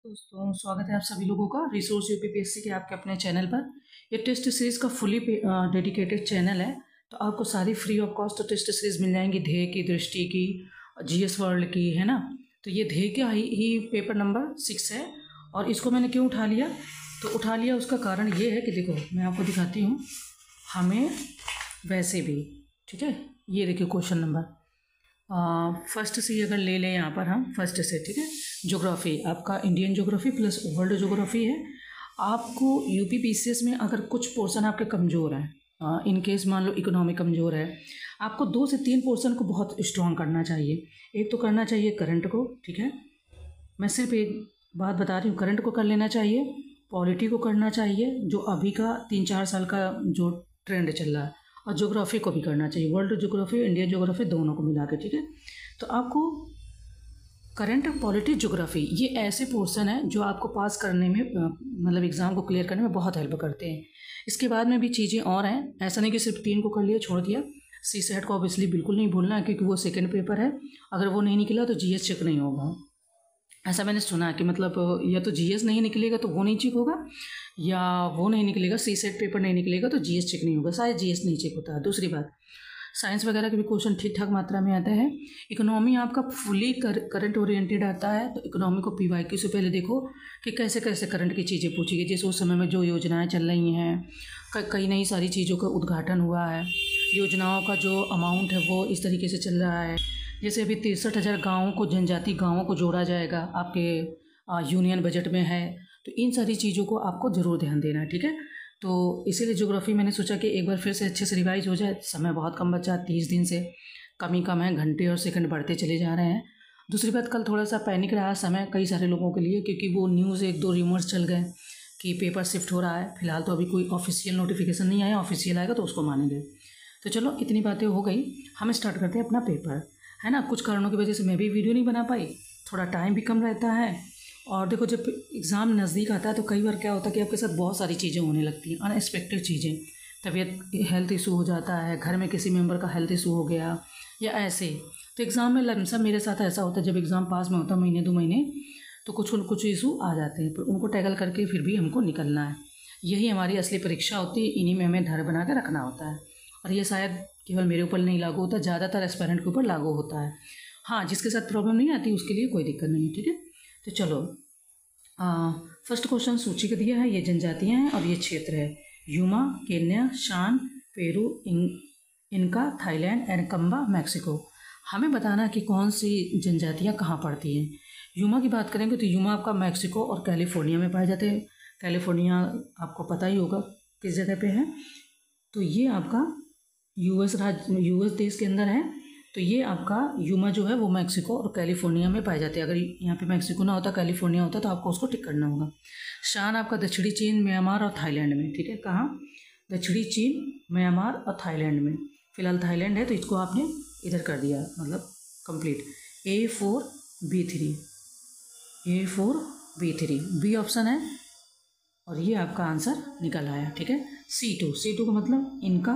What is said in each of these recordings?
दोस्तों स्वागत है आप सभी लोगों का रिसोर्स यूपीपीएससी के आपके अपने चैनल पर। ये टेस्ट सीरीज़ का फुली डेडिकेटेड चैनल है, तो आपको सारी free of cost test series मिल जाएंगी। ध्येय की, दृष्टि की, जीएस वर्ल्ड की, है ना। तो ये ध्येय का ही पेपर नंबर 6 है। और इसको मैंने क्यों उठा लिया, तो उठा लिया उसका कारण ये है कि देखो मैं आपको दिखाती हूँ। हमें वैसे भी ठीक है, ये देखिए क्वेश्चन नंबर फर्स्ट से अगर ले लें यहाँ पर हम फर्स्ट से, ठीक है। ज्योग्राफी आपका Indian geography plus world geography है। आपको यूपीपीसीएस में अगर कुछ पोर्शन आपके कमज़ोर हैं, इन केस मान लो इकोनॉमी कमज़ोर है, आपको 2 से 3 पोर्शन को बहुत स्ट्रॉन्ग करना चाहिए। एक तो करना चाहिए करंट को, ठीक है। मैं सिर्फ एक बात बता रही हूँ, करंट को कर लेना चाहिए, पॉलिटी को करना चाहिए जो अभी का 3-4 साल का जो ट्रेंड चल रहा है, और ज्योग्राफी को भी करना चाहिए, वर्ल्ड ज्योग्राफी इंडियन ज्योग्राफी दोनों को मिला के, ठीक है। तो आपको करंट, पॉलिटी, ज्योग्राफी ये ऐसे पोर्शन है जो आपको पास करने में मतलब एग्ज़ाम को क्लियर करने में बहुत हेल्प करते हैं। इसके बाद में भी चीज़ें और हैं, ऐसा नहीं कि सिर्फ 3 को कर लिया छोड़ दिया। सी सेट को ऑब्वियसली बिल्कुल नहीं भूलना है क्योंकि वो सेकंड पेपर है। अगर वो नहीं निकला तो जीएस चेक नहीं होगा, ऐसा मैंने सुना है कि मतलब या तो जीएस नहीं निकलेगा तो वो नहीं चेक होगा, या वो नहीं निकलेगा, सी सेट पेपर नहीं निकलेगा तो जीएस चेक नहीं होगा। शायद जीएस नहीं चेक होता है। दूसरी बात, साइंस वगैरह के भी क्वेश्चन ठीक ठाक मात्रा में आते हैं। इकोनॉमी आपका फुली करंट ओरिएंटेड आता है, तो इकोनॉमी को पीवाईक्यू से पहले देखो कि कैसे कैसे करंट की चीज़ें पूछी गई। जैसे उस समय में जो योजनाएं चल रही हैं, कई नई सारी चीज़ों का उद्घाटन हुआ है, योजनाओं का जो अमाउंट है वो इस तरीके से चल रहा है। जैसे अभी 63,000 गाँवों को, जनजाति गाँवों को जोड़ा जाएगा आपके यूनियन बजट में है। तो इन सारी चीज़ों को आपको ज़रूर ध्यान देना है, ठीक है। तो इसीलिए ज्योग्राफी मैंने सोचा कि एक बार फिर से अच्छे से रिवाइज हो जाए। समय बहुत कम बचा, 30 दिन से कम ही कम है, घंटे और सेकंड बढ़ते चले जा रहे हैं। दूसरी बात, कल थोड़ा सा पैनिक रहा समय कई सारे लोगों के लिए, क्योंकि वो न्यूज़ 1-2 रूमर्स चल गए कि पेपर शिफ्ट हो रहा है। फिलहाल तो अभी कोई ऑफिशियल नोटिफिकेशन नहीं आया, ऑफिशियल आएगा तो उसको मानेंगे। तो चलो इतनी बातें हो गई, हम स्टार्ट करते हैं अपना पेपर, है ना। कुछ कारणों की वजह से मैं भी वीडियो नहीं बना पाई, थोड़ा टाइम भी कम रहता है। और देखो जब एग्ज़ाम नज़दीक आता है तो कई बार क्या होता है कि आपके साथ बहुत सारी चीज़ें होने लगती हैं, अनएक्सपेक्टेड चीज़ें। तबीयत, हेल्थ इशू हो जाता है, घर में किसी मेंबर का हेल्थ इशू हो गया या ऐसे। तो एग्ज़ाम में लमसम मेरे साथ ऐसा होता है, जब एग्ज़ाम पास में होता है महीने 2 महीने, तो कुछ इशू आ जाते हैं, पर उनको टैकल करके फिर भी हमको निकलना है। यही हमारी असली परीक्षा होती है, इन्हीं में हमें धैर्य बना के रखना होता है। और ये शायद केवल मेरे ऊपर नहीं लागू होता, ज़्यादातर एस्पिरेंट के ऊपर लागू होता है। हाँ, जिसके साथ प्रॉब्लम नहीं आती उसके लिए कोई दिक्कत नहीं है, ठीक है। तो चलो फर्स्ट क्वेश्चन सूची का दिया है, ये जनजातियां हैं और ये क्षेत्र है। यूमा, केन्या, शान, पेरू, इनका, थाईलैंड एंड कंबा, मैक्सिको। हमें बताना कि कौन सी जनजातियां कहाँ पड़ती हैं। यूमा की बात करेंगे तो यूमा आपका मैक्सिको और कैलिफोर्निया में पाए जाते हैं। कैलिफोर्निया आपको पता ही होगा किस जगह पे है। तो ये आपका यूएस देश के अंदर है। तो ये आपका यूमा जो है वो मैक्सिको और कैलिफोर्निया में पाए जाते हैं। अगर यहाँ पे मैक्सिको ना होता, कैलिफोर्निया होता, तो आपको उसको टिक करना होगा। शान आपका दक्षिणी चीन, म्यांमार और थाईलैंड में, ठीक है। कहाँ? दक्षिणी चीन, म्यांमार और थाईलैंड में। फिलहाल थाईलैंड है तो इसको आपने इधर कर दिया, मतलब complete. A4B3, A4B3 B option है, और ये आपका आंसर निकल आया, ठीक है। C2 का मतलब इनका,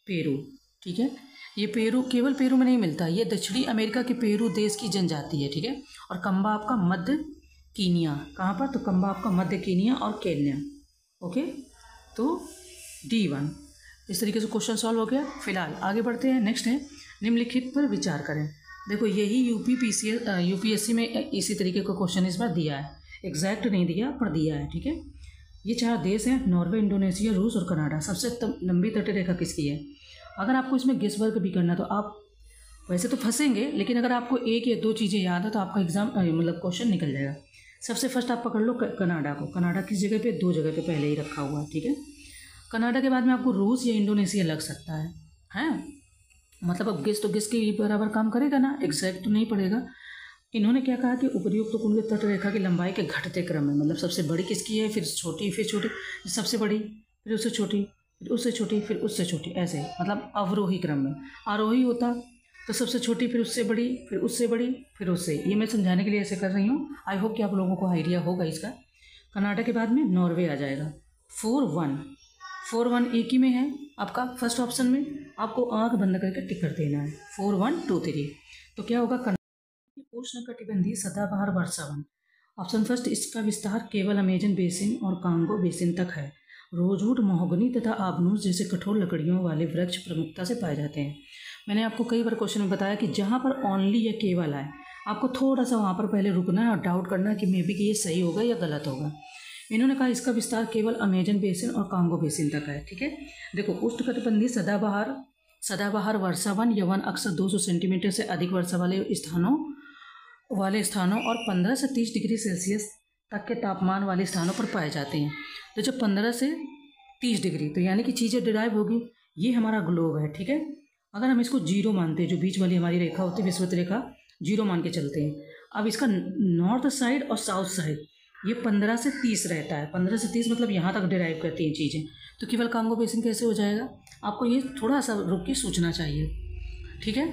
पेरू, ठीक है। ये पेरू केवल पेरू में नहीं मिलता, ये दक्षिणी अमेरिका के पेरू देश की जनजाति है, ठीक है। और कंबा आपका मध्य कीनिया, कहाँ पर? तो कंबा आपका मध्य कीनिया और केन्या, ओके। तो D1 इस तरीके से क्वेश्चन सॉल्व हो गया। फिलहाल आगे बढ़ते हैं, नेक्स्ट है निम्नलिखित पर विचार करें। देखो यही यूपीएससी में इसी तरीके का क्वेश्चन इस बार दिया है, एग्जैक्ट नहीं दिया पर दिया है, ठीक है। ये 4 देश हैं, नॉर्वे, इंडोनेशिया, रूस और कनाडा। सबसे लंबी तटीय रेखा किसकी है? अगर आपको इसमें गेस वर्क भी करना तो आप वैसे तो फंसेंगे, लेकिन अगर आपको 1 या 2 चीज़ें याद है तो आपका एग्जाम मतलब क्वेश्चन निकल जाएगा। सबसे फर्स्ट आप पकड़ लो कनाडा को। कनाडा किस जगह पे? 2 जगह पे पहले ही रखा हुआ है, ठीक है। कनाडा के बाद में आपको रूस या इंडोनेशिया लग सकता है, हैं? मतलब अब गेस तो गेस के बराबर काम करेगा ना, एग्जैक्ट तो नहीं पड़ेगा। इन्होंने क्या कहा कि उपयुक्त कुंड तट रेखा की लंबाई के घटते क्रम में, मतलब सबसे बड़ी किसकी है, फिर छोटी, फिर छोटी, सबसे बड़ी, फिर उससे छोटी, फिर उससे छोटी, फिर उससे छोटी, ऐसे मतलब अवरोही क्रम में। आरोही होता तो सबसे छोटी, फिर उससे बड़ी, फिर उससे बड़ी, फिर उससे। ये मैं समझाने के लिए ऐसे कर रही हूँ। आई होप कि आप लोगों को आइडिया होगा इसका। कनाडा के बाद में नॉर्वे आ जाएगा। 4-1 एक ही में है आपका फर्स्ट ऑप्शन में, आपको आँख बंद करके टिक कर देना है। 4-1-2-3 तो क्या होगा? उष्णकटिबंधीय सदाबहार वर्षावन ऑप्शन फर्स्ट, इसका विस्तार केवल अमेजन बेसिन और कांगो बेसिन तक है। रोजवुड, महोगनी तथा आबनूस जैसे कठोर लकड़ियों वाले वृक्ष प्रमुखता से पाए जाते हैं। मैंने आपको कई बार क्वेश्चन में बताया कि जहाँ पर ओनली या केवल आए, आपको थोड़ा सा वहाँ पर पहले रुकना है और डाउट करना है कि मे बी कि ये सही होगा या गलत होगा। इन्होंने कहा इसका विस्तार केवल अमेजन बेसिन और कांगो बेसिन तक है। ठीक है, देखो उष्णकटिबंधीय सदाबहार वर्षा वन या वन अक्सर 200 सेंटीमीटर से अधिक वर्षा वाले स्थानों और 15 से 30 डिग्री सेल्सियस तक के तापमान वाले स्थानों पर पाए जाते हैं। तो जब 15 से 30 डिग्री, तो यानी कि चीज़ें डिराइव होगी। ये हमारा ग्लोब है। ठीक है, अगर हम इसको जीरो मानते हैं, जो बीच वाली हमारी रेखा होती है विषुवत रेखा, जीरो मान के चलते हैं। अब इसका नॉर्थ साइड और साउथ साइड ये 15 से 30 रहता है। 15 से 30 मतलब यहाँ तक डिराइव करती हैं चीज़ें। तो केवल कांगो बेसिन कैसे हो जाएगा, आपको ये थोड़ा सा रुक के सोचना चाहिए। ठीक है,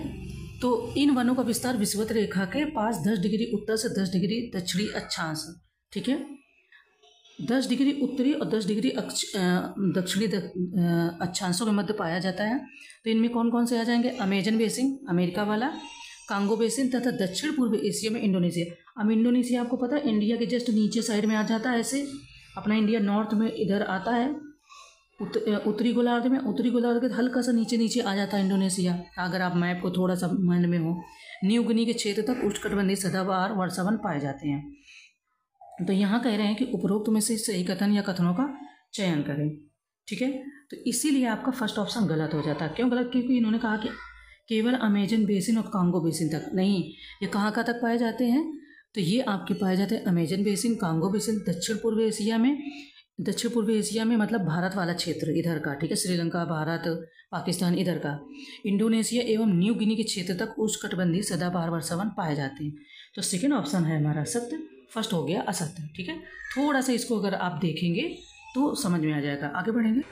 तो इन वनों का विस्तार विषुवत रेखा के पास 10 डिग्री उत्तर से 10 डिग्री दक्षिणी अक्षांश, ठीक है, 10 डिग्री उत्तरी और 10 डिग्री दक्षिणी अक्षांशों के मध्य पाया जाता है। तो इनमें कौन कौन से आ जाएंगे, अमेजन बेसिन अमेरिका वाला, कांगो बेसिन तथा दक्षिण पूर्व एशिया में इंडोनेशिया। अब इंडोनेशिया आपको पता है इंडिया के जस्ट नीचे साइड में आ जाता है। ऐसे अपना इंडिया नॉर्थ में इधर आता है, उत्तरी गोलार्ध में, उत्तरी गोलार्ध के हल्का सा नीचे नीचे आ जाता है इंडोनेशिया। अगर आप मैप को थोड़ा सा माइंड में हो, न्यू गिनी के क्षेत्र तक उष्णकटिबंधीय सदाबहार वर्षावन पाए जाते हैं। तो यहाँ कह रहे हैं कि उपरोक्त में से सही कथन या कथनों का चयन करें। ठीक है, तो इसीलिए आपका फर्स्ट ऑप्शन गलत हो जाता है। क्यों गलत, क्योंकि इन्होंने कहा कि केवल अमेजन बेसिन और कांगो बेसिन तक नहीं, ये कहाँ तक पाए जाते हैं, तो ये आपके पाए जाते हैं अमेजन बेसिन, कांगो बेसिन दक्षिण पूर्व एशिया में। दक्षिण पूर्व एशिया में मतलब भारत वाला क्षेत्र इधर का, ठीक है, श्रीलंका, भारत, पाकिस्तान इधर का। इंडोनेशिया एवं न्यू गिनी के क्षेत्र तक उष्णकटिबंधीय सदाबहार वर्षावन पाए जाते हैं। तो सेकेंड ऑप्शन है हमारा सत्य, फर्स्ट हो गया असत्य। ठीक है, थोड़ा सा इसको अगर आप देखेंगे तो समझ में आ जाएगा। आगे बढ़ेंगे।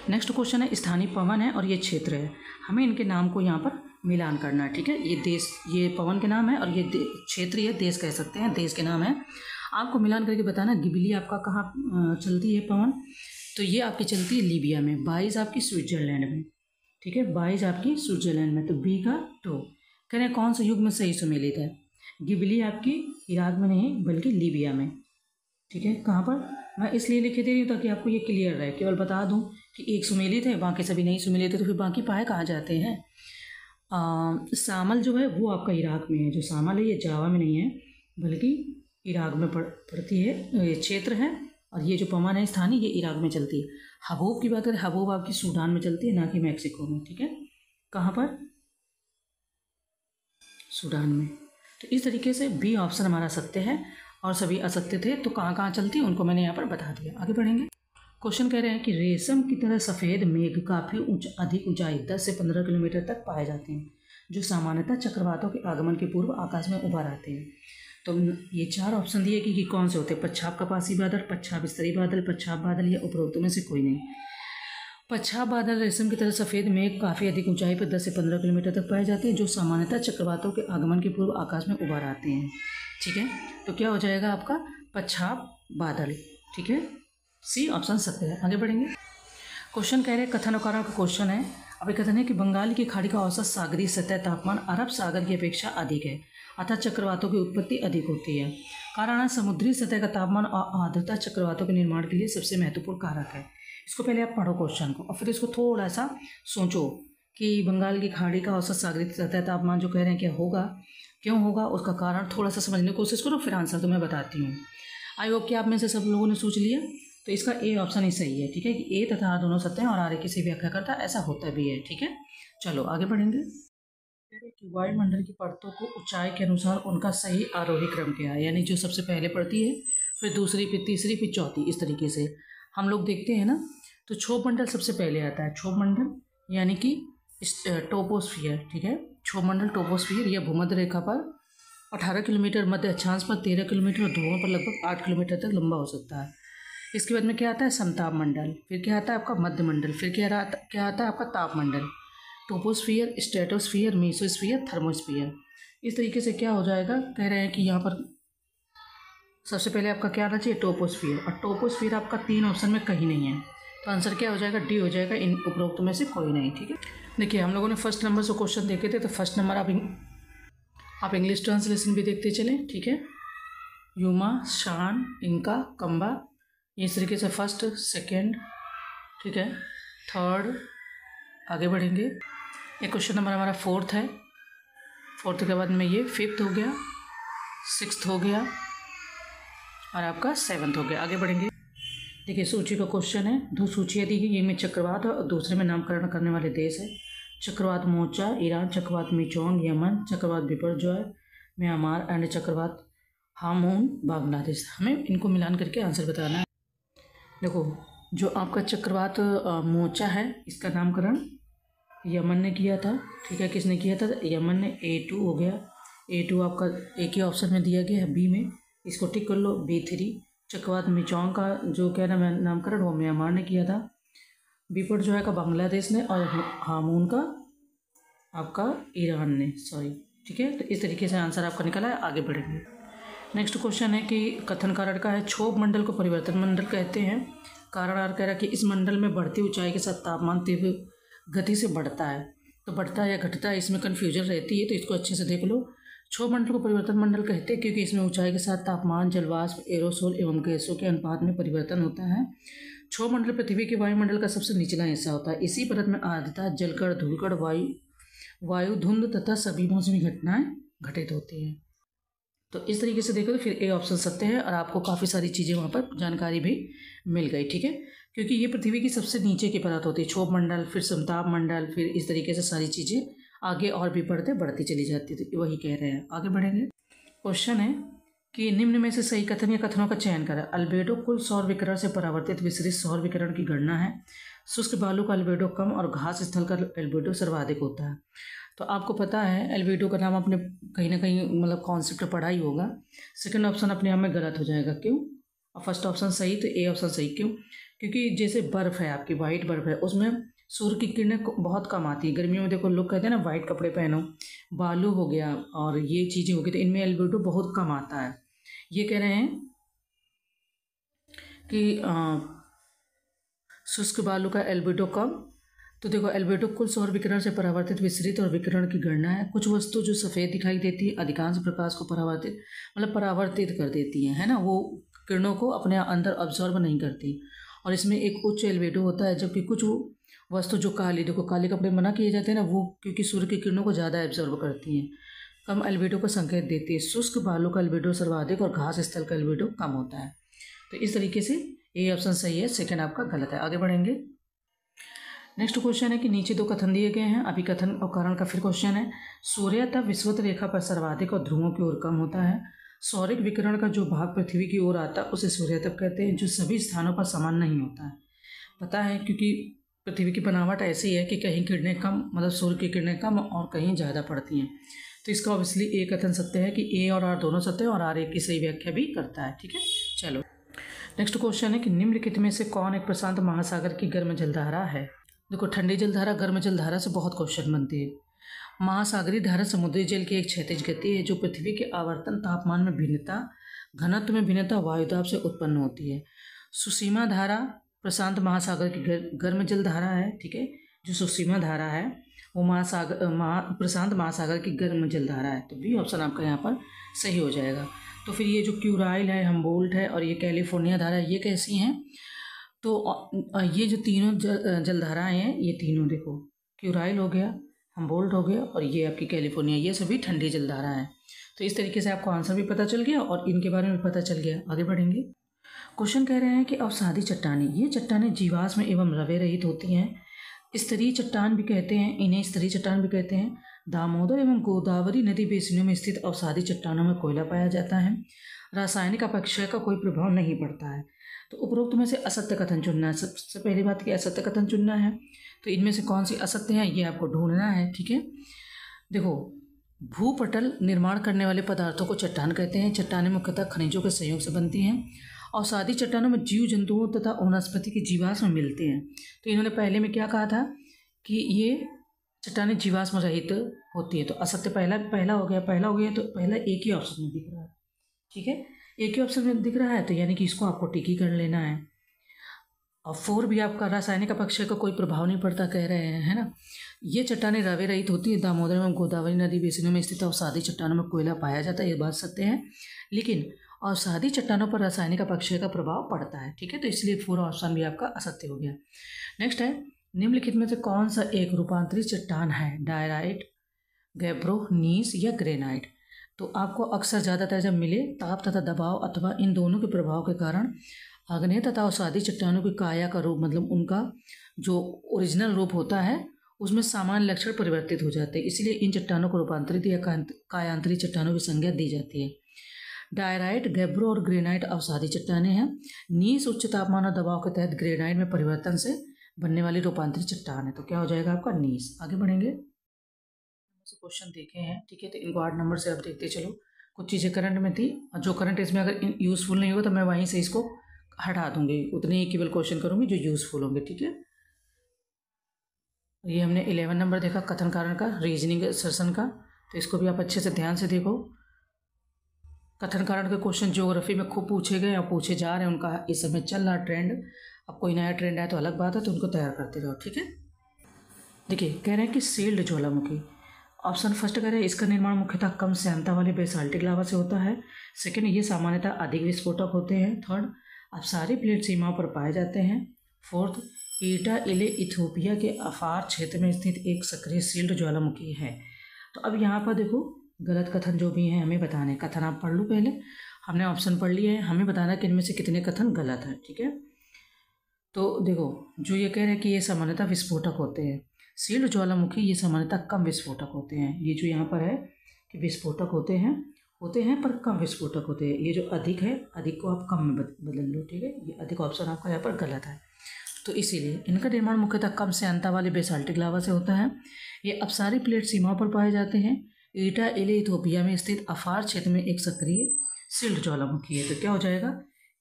नेक्स्ट क्वेश्चन है, स्थानीय पवन है और ये क्षेत्र है, हमें इनके नाम को यहाँ पर मिलान करना है। ठीक है, ये देश, ये पवन के नाम है और ये क्षेत्र, ये देश कह सकते हैं, देश के नाम है। आपको मिलान करके बताना गिबली आपका कहाँ चलती है पवन, तो ये आपकी चलती है लीबिया में, 22 आपकी स्विट्जरलैंड में। ठीक है, 22 आपकी स्विट्जरलैंड में। तो बी का 2 कह रहे हैं कौन सा युग में सही सुमेलित है, गिबली आपकी इराक में नहीं बल्कि लीबिया में। ठीक है, कहाँ पर, मैं इसलिए लिख दे रही हूँ ताकि आपको ये क्लियर रहे। केवल बता दूँ कि एक सुमेलित है, बाकी सभी नहीं सुमेलित है, तो फिर बाकी पाए कहाँ जाते हैं। सामल जो है वो आपका इराक में है, जो सामल है ये जावा में नहीं है बल्कि इराक में पड़ती है, ये क्षेत्र है। और ये जो पवन है स्थानीय, ये इराक में चलती है। हबूब की बात करें, हबूब आपकी सूडान में चलती है, ना कि मैक्सिको में। ठीक है, कहाँ पर, सूडान में। तो इस तरीके से बी ऑप्शन हमारा सत्य है और सभी असत्य थे। तो कहाँ कहाँ चलती है उनको मैंने यहाँ पर बता दिया। आगे बढ़ेंगे। क्वेश्चन कह रहे हैं कि रेशम की तरह सफ़ेद मेघ काफ़ी अधिक ऊंचाई 10 से 15 किलोमीटर तक पाए जाते हैं, जो सामान्यतः चक्रवातों के आगमन के पूर्व आकाश में उभर आते हैं। तो ये 4 ऑप्शन दिए कि कौन से होते हैं, पच्छाप कपासी बादल, पच्छाप स्तरी बादल, पच्छाप बादल या उपरोक्त में से कोई नहीं। पच्छाप बादल रेशम की तरह सफ़ेद मेघ काफ़ी अधिक ऊंचाई पर 10 से 15 किलोमीटर तक पाए जाते हैं, जो सामान्यतः चक्रवातों के आगमन के पूर्व आकाश में उभर आते हैं। ठीक है, तो क्या हो जाएगा आपका पच्छाप बादल। ठीक है, सी ऑप्शन सत्य है। आगे बढ़ेंगे। क्वेश्चन कह रहे हैं, कथन और कारण का क्वेश्चन है। अब एक कथन है कि बंगाल की खाड़ी का औसत सागरीय सतह तापमान अरब सागर की अपेक्षा अधिक है, अतः चक्रवातों की उत्पत्ति अधिक होती है। कारण है, समुद्री सतह का तापमान और आर्द्रता चक्रवातों के निर्माण के लिए सबसे महत्वपूर्ण कारक है। इसको पहले आप पढ़ो क्वेश्चन को और फिर इसको थोड़ा सा सोचो कि बंगाल की खाड़ी का औसत सागरीय सतह तापमान जो कह रहे हैं क्या होगा, क्यों होगा, उसका कारण थोड़ा सा समझने की कोशिश करो, फिर आंसर तो मैं बताती हूँ। आई होप कि आप में से सब लोगों ने सोच लिया। तो इसका ए ऑप्शन ही सही है। ठीक है, कि ए तथा आर दोनों सत्य हैं और आर किसी व्याख्या करता ऐसा होता भी है। ठीक है, चलो आगे बढ़ेंगे। कि वायुमंडल की परतों को ऊंचाई के अनुसार उनका सही आरोही क्रम क्या है, यानी जो सबसे पहले पड़ती है, फिर दूसरी, फिर तीसरी, फिर चौथी, इस तरीके से हम लोग देखते हैं ना। तो क्षोभ मंडल सबसे पहले आता है, क्षोभ मंडल यानी कि टोपोस्फियर। ठीक है, क्षोभ मंडल टोपोस्फियर यह भूमध्य रेखा पर 18 किलोमीटर, मध्य अक्षांश पर 13 किलोमीटर और ध्रुवों पर लगभग 8 किलोमीटर तक लंबा हो सकता है। इसके बाद में क्या आता है, समताप मंडल, फिर क्या आता है आपका मध्य मंडल, फिर क्या आता है आपका ताप मंडल, टोपोस्फियर, स्ट्रेटोस्फियर, मेसोस्फियर, थर्मोस्फियर। इस तरीके से क्या हो जाएगा, कह रहे हैं कि यहाँ पर सबसे पहले आपका क्या आना चाहिए, टोपोस्फियर। और टोपोस्फियर आपका 3 ऑप्शन में कहीं नहीं है, तो आंसर क्या हो जाएगा, डी हो जाएगा, इन उपरोक्त में से कोई नहीं। ठीक है, देखिए हम लोगों ने फर्स्ट नंबर से क्वेश्चन देखे थे, तो फर्स्ट नंबर आप इंग्लिश ट्रांसलेशन भी देखते चलें। ठीक है, यूमा, शान, इंका, कंबा। इस तरीके से फर्स्ट, सेकेंड, ठीक है, थर्ड, आगे बढ़ेंगे। ये क्वेश्चन नंबर हमारा फोर्थ है। फोर्थ के बाद में ये फिफ्थ हो गया, सिक्स्थ हो गया और आपका सेवन्थ हो गया। आगे बढ़ेंगे। देखिए सूची का क्वेश्चन है, 2 सूचियाँ दी गई, ये में चक्रवात और दूसरे में नामकरण करने वाले देश है। चक्रवात मोचा ईरान, चक्रवात मिचोंग यमन, चक्रवात बिपरजॉय म्यांमार एंड चक्रवात हामून बांग्लादेश। हमें इनको मिलान करके आंसर बताना है। देखो जो आपका चक्रवात मोचा है, इसका नामकरण यमन ने किया था, ठीक है। किसने किया था? यमन ने। A2 हो गया। A2 आपका एक ही ऑप्शन में दिया गया है, बी में, इसको टिक कर लो। B3 चक्रवात मिचोंग का जो क्या नामकरण वो म्यांमार ने किया था। बिपरजॉय का बांग्लादेश ने और हामून का आपका ईरान ने, सॉरी, ठीक है। तो इस तरीके से आंसर आपका निकला है। आगे बढ़ेंगे। नेक्स्ट क्वेश्चन है कि कथन कारण का है, क्षोभ मंडल को परिवर्तन मंडल कहते हैं। कारण आर कह रहा है कि इस मंडल में बढ़ती ऊंचाई के साथ तापमान तीव्र गति से बढ़ता है। तो बढ़ता है या घटता है, इसमें कन्फ्यूजन रहती है, तो इसको अच्छे से देख लो। क्षोभ मंडल को परिवर्तन मंडल कहते हैं क्योंकि इसमें ऊंचाई के साथ तापमान, जलवाष्प, एरोसोल एवं गैसों के अनुपात में परिवर्तन होता है। क्षोभ मंडल पृथ्वी के वायुमंडल का सबसे निचला हिस्सा होता है। इसी परत में आर्द्रता, जलकण, धूलकण, वायु धुंध तथा सभी मौसमी घटनाएं घटित होती हैं। तो इस तरीके से देखो तो फिर ए ऑप्शन सत्य है और आपको काफ़ी सारी चीज़ें वहाँ पर जानकारी भी मिल गई, ठीक है। क्योंकि ये पृथ्वी की सबसे नीचे की परत होती है, क्षोभ मंडल, फिर समताप मंडल, फिर इस तरीके से सारी चीज़ें आगे और भी बढ़ती चली जाती है। तो वही कह रहे हैं। आगे बढ़ेंगे। क्वेश्चन है कि निम्न में से सही कथन या कथनों का चयन करें। अल्बेडो कुल सौर विकिरण से परावर्तित विसरित सौर विकिरण की गणना है। शुष्क बालू का अल्बेडो कम और घास स्थल का अल्बेडो सर्वाधिक होता है। तो आपको पता है एल्बिडो का नाम आपने कहीं ना कहीं मतलब कॉन्सेप्ट पढ़ा ही होगा। सेकंड ऑप्शन अपने आप में गलत हो जाएगा, क्यों? और फर्स्ट ऑप्शन सही, तो ए ऑप्शन सही। क्यों? क्योंकि जैसे बर्फ़ है, आपकी वाइट बर्फ़ है, उसमें सूर्य की किरणें बहुत कम आती है। गर्मियों में देखो लोग कहते हैं ना वाइट कपड़े पहनो। बालू हो गया और ये चीज़ें हो गई, तो इनमें एल्बिडो बहुत कम आता है। ये कह रहे हैं कि शुष्क बालू का एल्बिडो कम। तो देखो एल्बिडो कुल सौर विकिरण से परावर्तित विसरित और विकिरण की गणना है। कुछ वस्तु जो सफ़ेद दिखाई देती है अधिकांश प्रकाश को परावर्तित कर देती है ना, वो किरणों को अपने अंदर अब्जॉर्ब नहीं करती। और इसमें एक उच्च एल्बिडो होता है, जबकि कुछ वस्तु जो काली, देखो काले कपड़े मना किए जाते हैं ना, वो क्योंकि सूर्य की किरणों को ज़्यादा एब्जॉर्ब करती हैं, कम एल्बिडो को संकेत देती है। शुष्क बालू का एल्बिडो सर्वाधिक और घास स्थल का एल्बिडो कम होता है। तो इस तरीके से ए ऑप्शन सही है, सेकेंड आपका गलत है। आगे बढ़ेंगे। नेक्स्ट क्वेश्चन है कि नीचे 2 कथन दिए गए हैं, अभी कथन और कारण का फिर क्वेश्चन है। सूर्य तब विषुवत रेखा पर सर्वाधिक और ध्रुवों की ओर कम होता है। सौरिक विकिरण का जो भाग पृथ्वी की ओर आता है उसे सूर्य तप कहते हैं, जो सभी स्थानों पर समान नहीं होता है। पता है, क्योंकि पृथ्वी की बनावट ऐसी है कि कहीं किरणें कम, मतलब सूर्य की किरणें कम और कहीं ज़्यादा पड़ती हैं। तो इसका ऑब्वियसली ए कथन सत्य है कि ए और आर दोनों सत्य है और आर एक की सही व्याख्या भी करता है, ठीक है। चलो नेक्स्ट क्वेश्चन है कि निम्नलिखित में से कौन एक प्रशांत महासागर की गर्म जलधारा है। देखो ठंडी जलधारा, गर्म जलधारा से बहुत क्वेश्चन बनते हैं। महासागरीय धारा समुद्री जल की एक क्षैतिज गति है जो पृथ्वी के आवर्तन, तापमान में भिन्नता, घनत्व में भिन्नता, वायुदाब से उत्पन्न होती है। सुसीमा धारा प्रशांत महासागर की गर्म जल धारा है, ठीक है। जो सुसीमा धारा है वो प्रशांत महासागर की गर्म जल धारा है। तो बी ऑप्शन आपका यहाँ पर सही हो जाएगा। तो फिर ये जो क्यूराइल है, हम्बोल्ट है और ये कैलिफोर्निया धारा है, ये कैसी हैं? तो ये जो तीनों जलधाराएँ हैं, ये तीनों देखो, क्यूराइल हो गया, हम्बोल्ट हो गया और ये आपकी कैलिफोर्निया, ये सभी ठंडी जलधारा हैं। तो इस तरीके से आपको आंसर भी पता चल गया और इनके बारे में पता चल गया। आगे बढ़ेंगे। क्वेश्चन कह रहे हैं कि अवसादी चट्टानें, ये चट्टानें जीवाश्म एवं रवे रहित होती हैं। स्तरीय चट्टान भी कहते हैं इन्हें, स्तरीय चट्टान भी कहते हैं। दामोदर एवं गोदावरी नदी बेसिनों में स्थित अवसादी चट्टानों में कोयला पाया जाता है। रासायनिक अपक्षय का कोई प्रभाव नहीं पड़ता है। तो उपरोक्त में से असत्य कथन चुनना है। सबसे पहली बात कि असत्य कथन चुनना है, तो इनमें से कौन सी असत्य है ये आपको ढूंढना है, ठीक है। देखो भूपटल निर्माण करने वाले पदार्थों को चट्टान कहते हैं। चट्टानें मुख्यतः खनिजों के संयोग से बनती हैं। अवसादी चट्टानों में जीव जंतुओं तथा वनस्पति के जीवाश्म मिलते हैं। तो इन्होंने पहले में क्या कहा था कि ये चट्टानें जीवाश्म रहित होती है। तो असत्य पहला हो गया। तो पहला एक ही ऑप्शन में दिख रहा है, ठीक है। एक ही ऑप्शन में दिख रहा है तो यानी कि इसको आपको टिक ही कर लेना है। और 4 भी आपका रासायनिक अपक्षय का कोई प्रभाव नहीं पड़ता कह रहे हैं, है ना। ये चट्टानें रवे रहित होती है। दामोदर एवं गोदावरी नदी बेसिनों में स्थित अवसादी चट्टानों में कोयला पाया जाता है, ये बात सत्य है। लेकिन अवसादी चट्टानों पर रासायनिक अपक्षय का प्रभाव पड़ता है। ठीक है, तो इसलिए पूरा ऑप्शन भी आपका असत्य हो गया। नेक्स्ट है, निम्नलिखित में से कौन सा एक रूपांतरित चट्टान है? डायराइट, गैब्रो, नीस या ग्रेनाइट? तो आपको अक्सर ज़्यादातर जब मिले ताप तथा दबाव अथवा इन दोनों के प्रभाव के कारण आग्नेय तथा अवसादी चट्टानों की काया का रूप, मतलब उनका जो ओरिजिनल रूप होता है उसमें सामान्य लक्षण परिवर्तित हो जाते हैं, इसलिए इन चट्टानों को रूपांतरित या कायांतरित चट्टानों की संज्ञा दी जाती है। डायराइट, गैब्रो और ग्रेनाइट अवसादी चट्टानें हैं। नीस उच्च तापमान और दबाव के तहत ग्रेनाइट में परिवर्तन से बनने वाली रूपांतरित चट्टान है। तो क्या हो जाएगा आपका? नीस। आगे बढ़ेंगे, क्वेश्चन देखे हैं। ठीक है, तो इनको 8 नंबर से आप देखते चलो। कुछ चीज़ें करंट में थी और जो करंट इसमें अगर यूज़फुल नहीं होगा तो मैं वहीं से इसको हटा दूंगी, उतने ही केवल क्वेश्चन करूंगी जो यूज़फुल होंगे। ठीक है, ये हमने 11 नंबर देखा कथन कारण का, रीजनिंग सेशन का, तो इसको भी आप अच्छे से ध्यान से देखो। कथन कारण के क्वेश्चन ज्योग्राफी में खूब पूछे गए और पूछे जा रहे हैं, उनका इस समय चल रहा ट्रेंड। अब कोई नया ट्रेंड आए तो अलग बात है, तो उनको तैयार करते रहो। ठीक है, देखिए कह रहे हैं कि सील्ड ज्वालामुखी, ऑप्शन फर्स्ट कह रहे हैं इसका निर्माण मुख्यतः कम श्यानता वाले बेसाल्टिक लावा से होता है। सेकंड, ये सामान्यतः अधिक विस्फोटक होते हैं। थर्ड, अपसारी प्लेट सीमाओं पर पाए जाते हैं। फोर्थ, ईटा इले इथियोपिया के अफार क्षेत्र में स्थित एक सक्रिय सील्ड ज्वालामुखी है। तो अब यहाँ पर देखो गलत कथन जो भी हैं हमें बताने, कथन आप पढ़ लो पहले, हमने ऑप्शन पढ़ लिए हैं, हमें बताना कि इनमें से कितने कथन गलत हैं। ठीक है, तो देखो जो ये कह रहे हैं कि ये सामान्यतः विस्फोटक होते हैं, सील्ड ज्वालामुखी ये सामान्यतः कम विस्फोटक होते हैं। ये जो यहाँ पर है कि विस्फोटक होते हैं पर कम विस्फोटक होते हैं। ये जो अधिक है, अधिक को आप कम में बदल लो। ठीक है, ये अधिक ऑप्शन आपका यहाँ पर गलत है। तो इसीलिए इनका निर्माण मुख्यतः कम श्यानता वाले बेसाल्टिक लावा से होता है। ये अपसारी प्लेट सीमाओं पर पाए जाते हैं। ईटा इले इथियोपिया में स्थित अफार क्षेत्र में एक सक्रिय सील्ड ज्वालामुखी है। तो क्या हो जाएगा?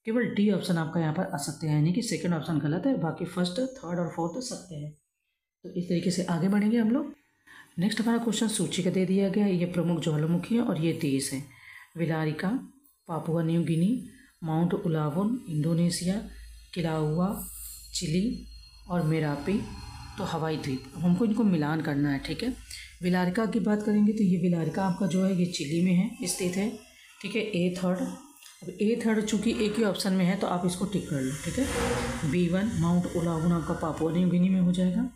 केवल डी ऑप्शन आपका यहाँ पर असत्य है, यानी कि सेकंड ऑप्शन गलत है, बाकी फर्स्ट, थर्ड और फोर्थ सत्य है। तो इस तरीके से आगे बढ़ेंगे हम लोग। नेक्स्ट हमारा क्वेश्चन सूची का दे दिया गया है। ये प्रमुख ज्वालामुखी है और ये देश है: Villarrica, Papua New Guinea, Mount Ulawun Indonesia, Kilauea Chile और मेरापी तो हवाई द्वीप। अब हमको इनको मिलान करना है। ठीक है, विलारिका की बात करेंगे तो ये विलारिका आपका जो है ये चिली में है स्थित है। ठीक है, ए थर्ड, अब ए थर्ड चूँकि एक ही ऑप्शन में है तो आप इसको टिक कर लो। ठीक है, B1 माउंट उलावुन आपका पापुआ न्यू गिनी में हो जाएगा।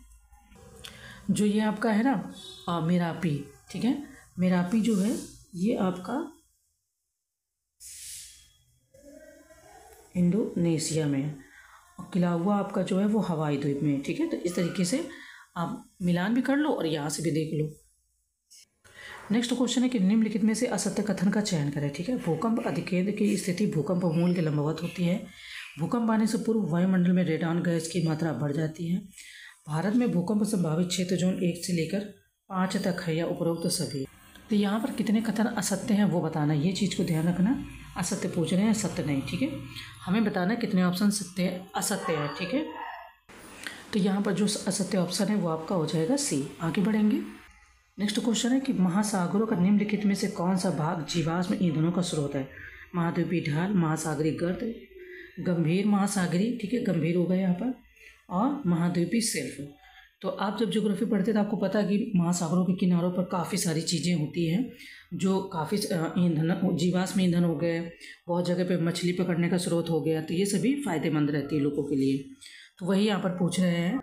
जो ये आपका है ना मेरापी, ठीक है, मेरापी जो है ये आपका इंडोनेशिया में है और किलाउआ आपका जो है वो हवाई द्वीप में है। ठीक है, तो इस तरीके से आप मिलान भी कर लो और यहाँ से भी देख लो। नेक्स्ट क्वेश्चन है कि निम्नलिखित में से असत्य कथन का चयन करें। ठीक है, भूकंप अधिकेंद्र की स्थिति भूकंप मूल के लंबवत होती है। भूकंप आने से पूर्व वायुमंडल में रेडॉन गैस की मात्रा बढ़ जाती है। भारत में भूकंप संभावित क्षेत्र जोन 1 से लेकर 5 तक है या उपरोक्त सभी। तो यहाँ पर कितने कथन असत्य हैं वो बताना, ये चीज़ को ध्यान रखना। असत्य पूछ रहे हैं, सत्य नहीं। ठीक है, हमें बताना कितने ऑप्शन सत्य असत्य है। ठीक है, तो यहाँ पर जो असत्य ऑप्शन है वो आपका हो जाएगा सी। आगे बढ़ेंगे। नेक्स्ट क्वेश्चन है कि महासागरों का निम्नलिखित में से कौन सा भाग जीवाश्म ईंधनों का स्रोत है? महाद्वीपीय ढाल, महासागरीय गर्त, गंभीर महासागरीय, ठीक है गंभीर होगा यहाँ पर, और महाद्वीपीय शेल्फ। तो आप जब ज्योग्राफी पढ़ते तो आपको पता है कि महासागरों के किनारों पर काफ़ी सारी चीज़ें होती हैं जो काफ़ी ईंधन, जीवाश्म ईंधन हो गए, बहुत जगह पे मछली पकड़ने का स्रोत हो गया, तो ये सभी फ़ायदेमंद रहती है लोगों के लिए। तो वही यहाँ पर पूछ रहे हैं।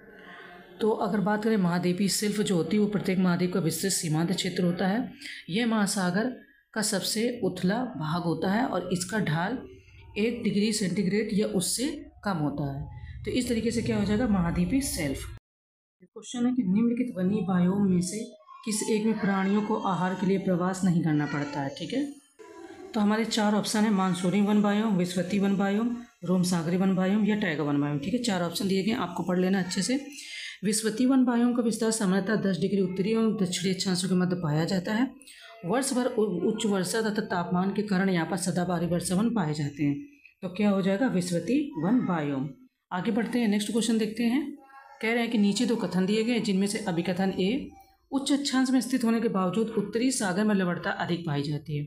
तो अगर बात करें महाद्वीपीय शेल्फ जो होती है वो प्रत्येक महाद्वीप का विस्तृत सीमांत क्षेत्र होता है। यह महासागर का सबसे उथला भाग होता है और इसका ढाल 1 डिग्री सेंटीग्रेड या उससे कम होता है। तो इस तरीके से क्या हो जाएगा? महाद्वीपीय शेल्फ। क्वेश्चन है कि निम्नलिखित वन्य बायोम में से किस एक में प्राणियों को आहार के लिए प्रवास नहीं करना पड़ता है? ठीक है, तो हमारे 4 ऑप्शन है: मानसूनी वन बायोम, विश्वती वन बायोम, रोम सागरी वन बायोम या टैगा वन बायोम। ठीक है, 4 ऑप्शन दिए गए, आपको पढ़ लेना अच्छे से। विश्वती बायोम का विस्तार सामान्यतः 10 डिग्री उत्तरी एवं दक्षिणी अक्षांशों के मध्य पाया जाता है। वर्ष भर उच्च वर्षा तथा तापमान के कारण यहाँ पर सदाबहारी वर्षावन पाए जाते हैं। तो क्या हो जाएगा? विश्वती वन बायोम। आगे बढ़ते हैं, नेक्स्ट क्वेश्चन देखते हैं। कह रहे हैं कि नीचे 2 कथन दिए गए जिनमें से अभिकथन ए, उच्च अक्षांश में स्थित होने के बावजूद उत्तरी सागर में लवणता अधिक पाई जाती है।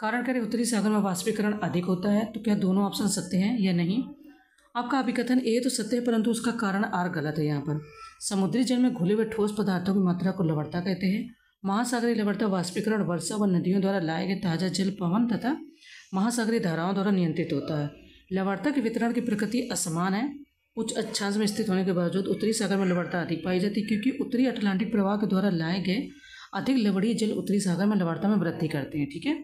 कारण करें उत्तरी सागर में वाष्पीकरण अधिक होता है। तो क्या दोनों ऑप्शन सत्य हैं या नहीं? आपका अभिकथन ए तो सत्य है परंतु उसका कारण आर गलत है। यहाँ पर समुद्री जल में घुले हुए ठोस पदार्थों की मात्रा को लवणता कहते हैं। महासागरीय लवणता वाष्पीकरण, वर्षा व नदियों द्वारा लाए गए ताज़ा जल, पवन तथा महासागरीय धाराओं द्वारा नियंत्रित होता है। लवणता के वितरण की प्रकृति असमान है। उच्च अक्षांश में स्थित होने के बावजूद उत्तरी सागर में लवणता अधिक पाई जाती है, क्योंकि उत्तरी अटलांटिक प्रवाह के द्वारा लाए गए अधिक लवणीय जल उत्तरी सागर में लवणता में वृद्धि करते हैं। ठीक है,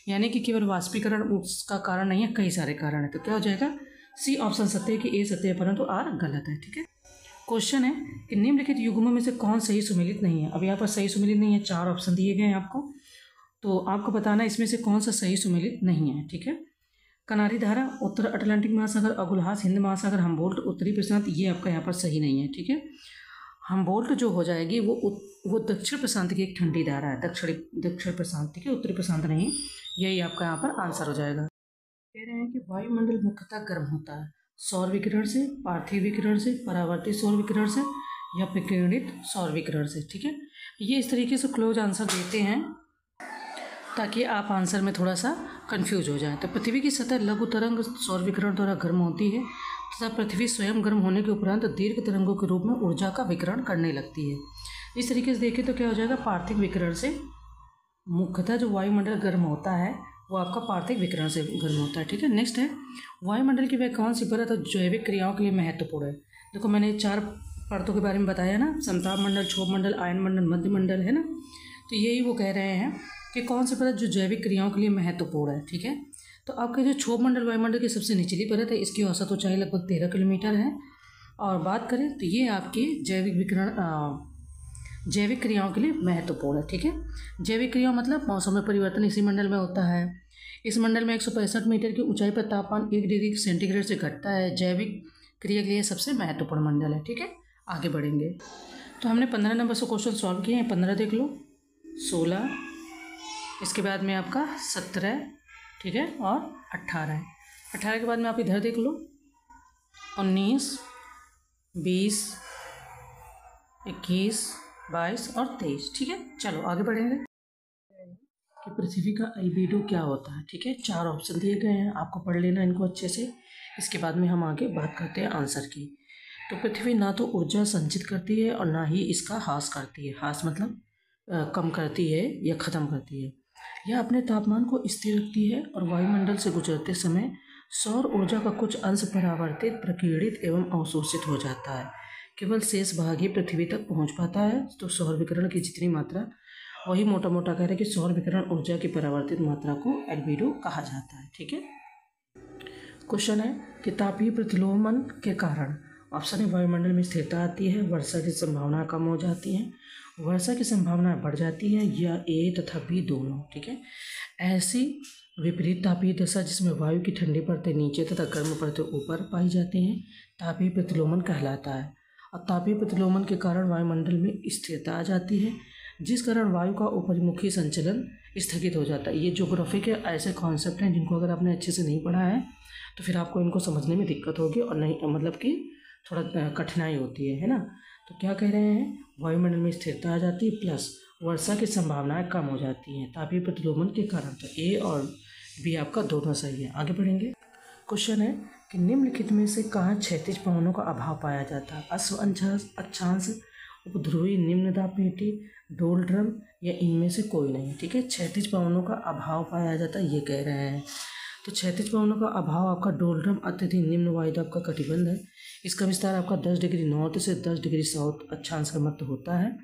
यानी कि केवल वाष्पीकरण उसका कारण नहीं है, कई सारे कारण है। तो क्या हो जाएगा, सी ऑप्शन सत्य है कि ए सत्य है, परंतु आर गलत है। ठीक है, क्वेश्चन है कि निम्नलिखित युग्मों में से कौन सही सुमेलित नहीं है। अब यहाँ पर सही सुमेलित नहीं है, 4 ऑप्शन दिए गए हैं आपको, तो आपको बताना है इसमें से कौन सा सही सुमेलित नहीं है। ठीक है, कनारी धारा, उत्तर अटलांटिक महासागर, अगुलहास, हिंद महासागर, हम्बोल्ट, उत्तरी प्रशांत, ये आपका यहाँ पर सही नहीं है। ठीक है, हम्बोल्ट जो हो जाएगी वो दक्षिण प्रशांत की एक ठंडी धारा है, दक्षिण प्रशांत। ठीक है, उत्तरी प्रशांत नहीं, यही आपका यहाँ पर आंसर हो जाएगा। कह रहे हैं कि वायुमंडल मुख्यतः गर्म होता है सौर विकिरण से, पार्थिव विकिरण से, परावर्तित सौर विकिरण से या विकिरणित सौर विकिरण से। ठीक है, ये इस तरीके से क्लोज आंसर देते हैं ताकि आप आंसर में थोड़ा सा कंफ्यूज हो जाए। तो पृथ्वी की सतह लघु तरंग सौर विकिरण द्वारा गर्म होती है तथा पृथ्वी स्वयं गर्म होने के उपरांत दीर्घ तरंगों के रूप में ऊर्जा का विकिरण करने लगती है। इस तरीके से देखें तो क्या हो जाएगा, पार्थिव विकिरण से मुख्यतः जो वायुमंडल गर्म होता है वो आपका पार्थिव विकिरण से गर्म होता है। ठीक है, नेक्स्ट है वायुमंडल की वह कौन सी परत है जैविक क्रियाओं के लिए महत्वपूर्ण है। देखो मैंने 4 परतों के बारे में बताया ना, समताप मंडल, क्षोभ मंडल, आयन मंडल, मध्य मंडल, है ना। तो यही वो कह रहे हैं कि कौन सी परत जो जैविक क्रियाओं के लिए महत्वपूर्ण है। ठीक है, तो आपके जो क्षोभ मंडल वायुमंडल की सबसे निचली परत है, इसकी औसत ऊंचाई लगभग 13 किलोमीटर है। और बात करें तो ये आपकी जैविक क्रियाओं के लिए महत्वपूर्ण है। ठीक है, जैविक क्रिया मतलब मौसम में परिवर्तन इसी मंडल में होता है। इस मंडल में 165 मीटर की ऊंचाई पर तापमान 1 डिग्री सेंटीग्रेड से घटता है। जैविक क्रिया के लिए सबसे महत्वपूर्ण मंडल है। ठीक है, आगे बढ़ेंगे। तो हमने 15 नंबर से क्वेश्चन सॉल्व किए हैं। 15 देख लो, 16, इसके बाद में आपका 17, ठीक है, और 18 है। 18 के बाद में आप इधर देख लो, 19, 20, 21, 22 और 23। ठीक है, चलो आगे बढ़ेंगे कि पृथ्वी का अल्बेडो क्या होता है। ठीक है, 4 ऑप्शन दिए गए हैं, आपको पढ़ लेना इनको अच्छे से। इसके बाद में हम आगे बात करते हैं आंसर की। तो पृथ्वी ना तो ऊर्जा संचित करती है और ना ही इसका ह्रास करती है। ह्रास मतलब कम करती है या ख़त्म करती है। यह अपने तापमान को स्थिर रखती है और वायुमंडल से गुजरते समय सौर ऊर्जा का कुछ अंश परावर्तित, प्रकीर्णित एवं अवशोषित हो जाता है। केवल शेष भाग ही पृथ्वी तक पहुंच पाता है। तो सौर विकिरण की जितनी मात्रा, वही मोटा मोटा कह रहे हैं कि सौर विकिरण ऊर्जा की परावर्तित मात्रा को एल्बेडो कहा जाता है। ठीक है, क्वेश्चन है कि तापीय प्रतिलोमन के कारण, ऑप्शन है वायुमंडल में स्थिरता आती है, वर्षा की संभावना कम हो जाती है, वर्षा की संभावना बढ़ जाती है, या ए तथा बी दोनों। ठीक है, ऐसी विपरीत तापीय दशा जिसमें वायु की ठंडी परतें नीचे तथा गर्म परतें ऊपर पाई जाती हैं, तापीय प्रतिलोमन कहलाता है। और तापीय प्रतिलोमन के कारण वायुमंडल में स्थिरता आ जाती है, जिस कारण वायु का ऊपरीमुखी संचलन स्थगित हो जाता है। ये ज्योग्राफी के ऐसे कॉन्सेप्ट हैं जिनको अगर आपने अच्छे से नहीं पढ़ा है तो फिर आपको इनको समझने में दिक्कत होगी और नहीं, मतलब कि थोड़ा कठिनाई होती है ना। तो क्या कह रहे हैं, वायुमंडल में स्थिरता आ जाती है प्लस वर्षा की संभावनाएं कम हो जाती हैं तापीय प्रतिलोमन के कारण। तो ए और बी आपका दोनों सही है। आगे बढ़ेंगे। क्वेश्चन है कि निम्नलिखित में से कहाँ क्षैतिज पवनों का अभाव पाया जाता है। अश्व अक्षांश, उपध्रुवी निम्न दाब पेटी, डोलड्रम, या इनमें से कोई नहीं। ठीक है, क्षैतिज पवनों का अभाव पाया जाता है ये कह रहे हैं। तो क्षैतिज पवनों का अभाव आपका डोलड्रम अत्यधिक निम्न वायुदाब का कटिबंध है। इसका विस्तार आपका 10 डिग्री नॉर्थ से 10 डिग्री साउथ अक्षांश का मध्य होता है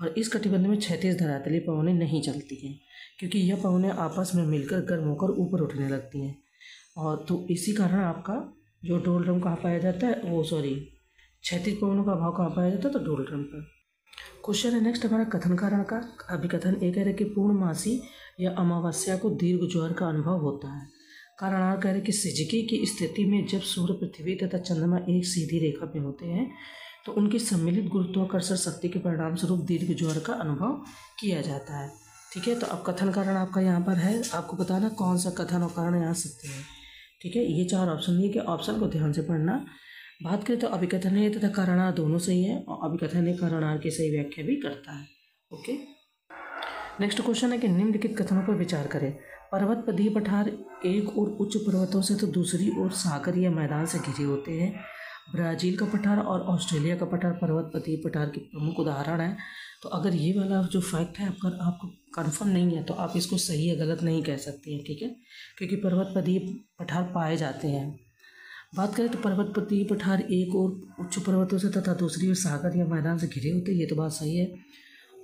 और इस कटिबंध में क्षैतिज धरातलीय पवनें नहीं चलती हैं, क्योंकि यह पवनें आपस में मिलकर गर्म होकर ऊपर उठने लगती हैं। और तो इसी कारण आपका जो डोलड्रम कहाँ पाया जाता है, क्षैतिज पवनों का अभाव कहाँ पाया जाता है, तो डोलड्रम पर। क्वेश्चन है नेक्स्ट हमारा कथन कारण का अभिकथन। एक कह रहे कि पूर्णमासी या अमावस्या को दीर्घ ज्वार का अनुभव होता है। कारणार कह रहे कि सिजकी की स्थिति में जब सूर्य, पृथ्वी तथा चंद्रमा एक सीधी रेखा में होते हैं तो उनकी सम्मिलित गुरुत्वाकर्षण शक्ति के परिणाम स्वरूप दीर्घ ज्वार का अनुभव किया जाता है। ठीक है, तो अब कथन कारण आपका यहाँ पर है, आपको बताना कौन सा कथन और कारण यहाँ सत्य है। ठीक है, ये 4 ऑप्शन दिए कि ऑप्शन को ध्यान से पढ़ना। बात करें तो अभिकथन है तथा कारणार दोनों सही है और अभिकथन है कारणार की सही व्याख्या भी करता है। ओके, नेक्स्ट क्वेश्चन है कि निम्नलिखित कथनों पर विचार करें। पर्वत पदीय पठार एक और उच्च पर्वतों से तो दूसरी ओर सागर या मैदान से घिरे होते हैं। ब्राज़ील का पठार और ऑस्ट्रेलिया का पठार पर्वतपति पठार के प्रमुख उदाहरण हैं। तो अगर ये वाला जो फैक्ट है आपको कंफर्म नहीं है तो आप इसको सही या गलत नहीं कह सकते हैं, ठीक है, क्योंकि पर्वतपति पठार पाए जाते हैं। बात करें तो पर्वतपति पठार एक और उच्च पर्वतों से तथा दूसरी ओर सागर या मैदान से घिरे होते हैं, ये तो बात सही है।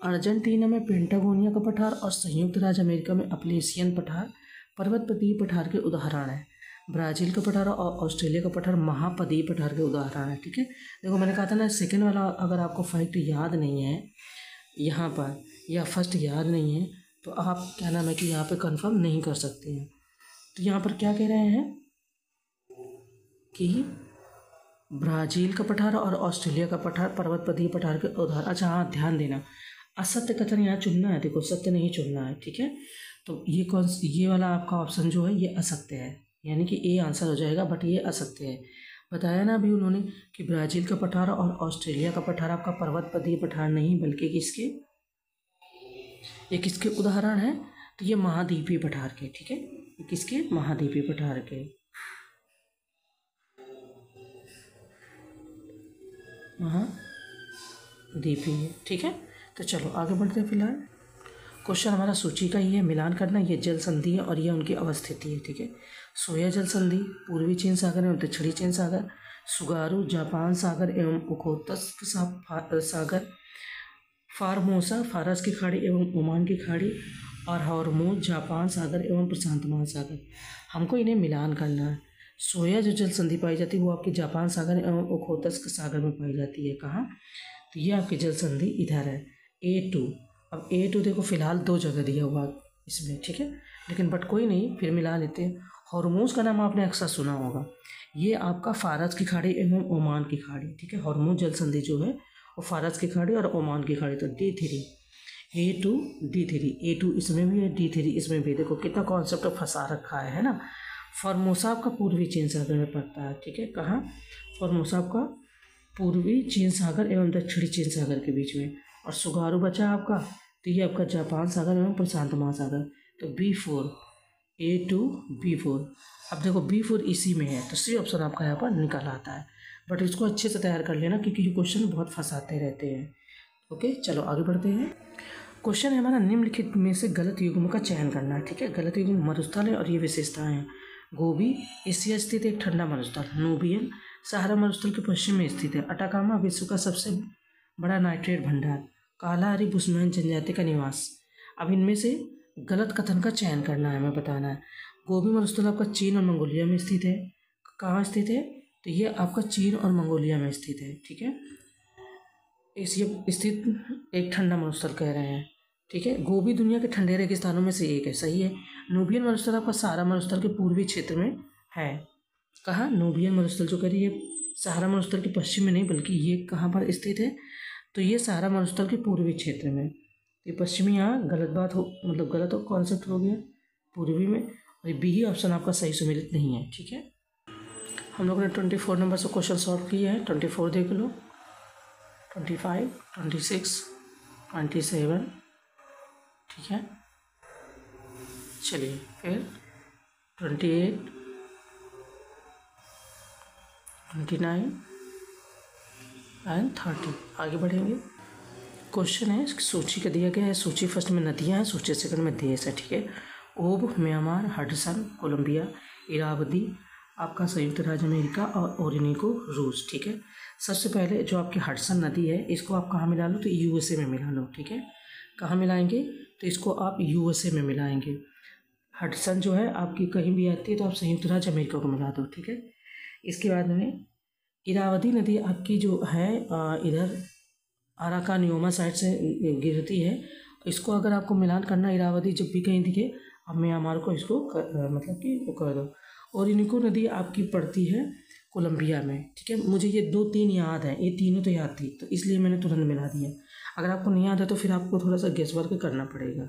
अर्जेंटीना में पेंटागोनिया का पठार और संयुक्त राज्य अमेरिका में अपलेशियन पठार पर्वतपति पठार के उदाहरण हैं। ब्राज़ील का पठार और ऑस्ट्रेलिया का पठार महापदीय पठार के उदाहरण है, ठीक है। देखो मैंने कहा था ना, सेकेंड वाला अगर आपको फैक्ट याद नहीं है यहाँ पर या फर्स्ट याद नहीं है तो आप क्या नाम है कि यहाँ पे कंफर्म नहीं कर सकते हैं। तो यहाँ पर क्या कह रहे हैं कि ब्राज़ील का पठार और ऑस्ट्रेलिया का पठार पर्वतपति पठार के उदाहरण। अच्छा हाँ, ध्यान देना, असत्य कथन यहाँ चुनना है, देखो सत्य नहीं चुनना है, ठीक है। तो ये वाला आपका ऑप्शन जो है ये असत्य है, यानी कि ए आंसर हो जाएगा, बट ये असत्य है। बताया ना अभी उन्होंने कि ब्राज़ील का पठार और ऑस्ट्रेलिया का पठार आपका पर्वतपति पठार नहीं बल्कि किसके उदाहरण हैं, तो ये महाद्वीपीय पठार के, ठीक है, किसके, महाद्वीपीय पठार के। महाद्वीपीय, ठीक है। तो चलो आगे बढ़ते हैं। फिलहाल क्वेश्चन हमारा सूची का ही है, मिलान करना। ये जल संधि है और ये उनकी अवस्थिति है, ठीक है। सोया जल संधि पूर्वी चीन सागर एवं दक्षिणी चीन सागर, सुगारू जापान सागर एवं ओखोत्स्क सागर, फार्मोसा फारस की खाड़ी एवं ओमान की खाड़ी, और हॉर्मुज जापान सागर एवं प्रशांत महासागर। हमको इन्हें मिलान करना है। सोया जो जल संधि पाई जाती है वो आपके जापान सागर एवं ओखोत्स्क सागर में पाई जाती है। कहाँ, तो ये आपकी जल संधि इधर है, A2। अब A2 देखो फिलहाल 2 जगह दिया हुआ इसमें, ठीक है, लेकिन बट कोई नहीं, फिर मिला लेते हैं। हॉर्मुज का नाम आपने अक्सर सुना होगा, ये आपका फारस की खाड़ी एवं ओमान की खाड़ी, ठीक है। हॉर्मुज जल संधि जो है वो फारस की खाड़ी और ओमान की खाड़ी। तो D3, A2 D3, A2 इसमें भी है, D3 इसमें भी। देखो कितना कॉन्सेप्ट फंसा रखा है ना। फॉर्मोसा आपका पूर्वी चीन सागर में पड़ता है, ठीक है। कहाँ, फॉर्मोसा आपका पूर्वी चीन सागर एवं दक्षिणी चीन सागर के बीच में। और सुगारू बचा आपका, तो ये आपका जापान सागर एवं प्रशांत महासागर। तो B4, A2 B4। अब देखो B4 इसी में है, तो सी ऑप्शन आपका यहाँ पर निकल आता है। बट इसको अच्छे से तैयार कर लेना क्योंकि ये क्वेश्चन बहुत फंसाते रहते हैं। ओके, चलो आगे बढ़ते हैं। क्वेश्चन है हमारा, निम्नलिखित में से गलत युग्म का चयन करना है, ठीक है। गलत युग्म मरुस्थल है और ये विशेषताएं हैं। गोबी एशिया स्थित एक ठंडा मरुस्थल। नूबियन सहारा मरुस्थल के पश्चिम में स्थित है। अटाकामा विश्व का सबसे बड़ा नाइट्रेट भंडार। काला हरी बुशमैन जनजाति का निवास। अब इनमें से गलत कथन का चयन करना है, हमें बताना है। गोबी मरुस्थल आपका चीन और मंगोलिया में स्थित है। कहाँ स्थित है, तो ये आपका चीन और मंगोलिया में स्थित है, ठीक है। एशिया स्थित एक ठंडा मरुस्थल कह रहे हैं, ठीक है। गोबी दुनिया के ठंडे रेगिस्तानों में से एक है, सही है। नूबियन मरुस्थल आपका सहारा मरुस्थल के पूर्वी क्षेत्र में है। कहाँ, नूबियन मरुस्थल जो कह रही है सहारा मरुस्थल के पश्चिम में नहीं बल्कि ये कहाँ पर स्थित है, तो ये सहारा मरुस्थल के पूर्वी क्षेत्र में। ये पश्चिमी यहाँ गलत बात हो, मतलब गलत कॉन्सेप्ट हो गया, पूर्वी में। और बी ही ऑप्शन आपका सही सुमेलित नहीं है, ठीक है। हम लोग ने 24 नंबर से क्वेश्चन सॉल्व किए हैं। 24 देख लो, 25, 26, 27, ठीक है। चलिए फिर 28, 29 एंड 30 आगे बढ़ेंगे। क्वेश्चन है, सूची का दिया गया है। सूची फर्स्ट में नदियां हैं, सूची सेकंड में देश है, ठीक है। ओब म्यांमार, हडसन कोलंबिया, इरावदी आपका संयुक्त राज्य अमेरिका और ओरिनिको रूस, ठीक है। सबसे पहले जो आपकी हडसन नदी है इसको आप कहाँ मिला लो, तो USA में मिला लो, ठीक है। कहाँ मिलाएंगे, तो इसको आप USA में मिलाएंगे। हडसन जो है आपकी कहीं भी आती है तो आप संयुक्त राज्य अमेरिका को मिला दो, ठीक है। इसके बाद में इरावदी नदी आपकी जो है इधर अराकानियोमा साइड से गिरती है। इसको अगर आपको मिलान करना, इरावदी जब भी कहीं दिखे अब म्यांमार को इसको मतलब कि वो कर दो। और इनको नदी आपकी पड़ती है कोलंबिया में, ठीक है। मुझे ये 2-3 याद है, ये तीनों तो याद थी तो इसलिए मैंने तुरंत मिला दिया। अगर आपको नहीं याद है तो फिर आपको थोड़ा सा गेस वर्क करना पड़ेगा,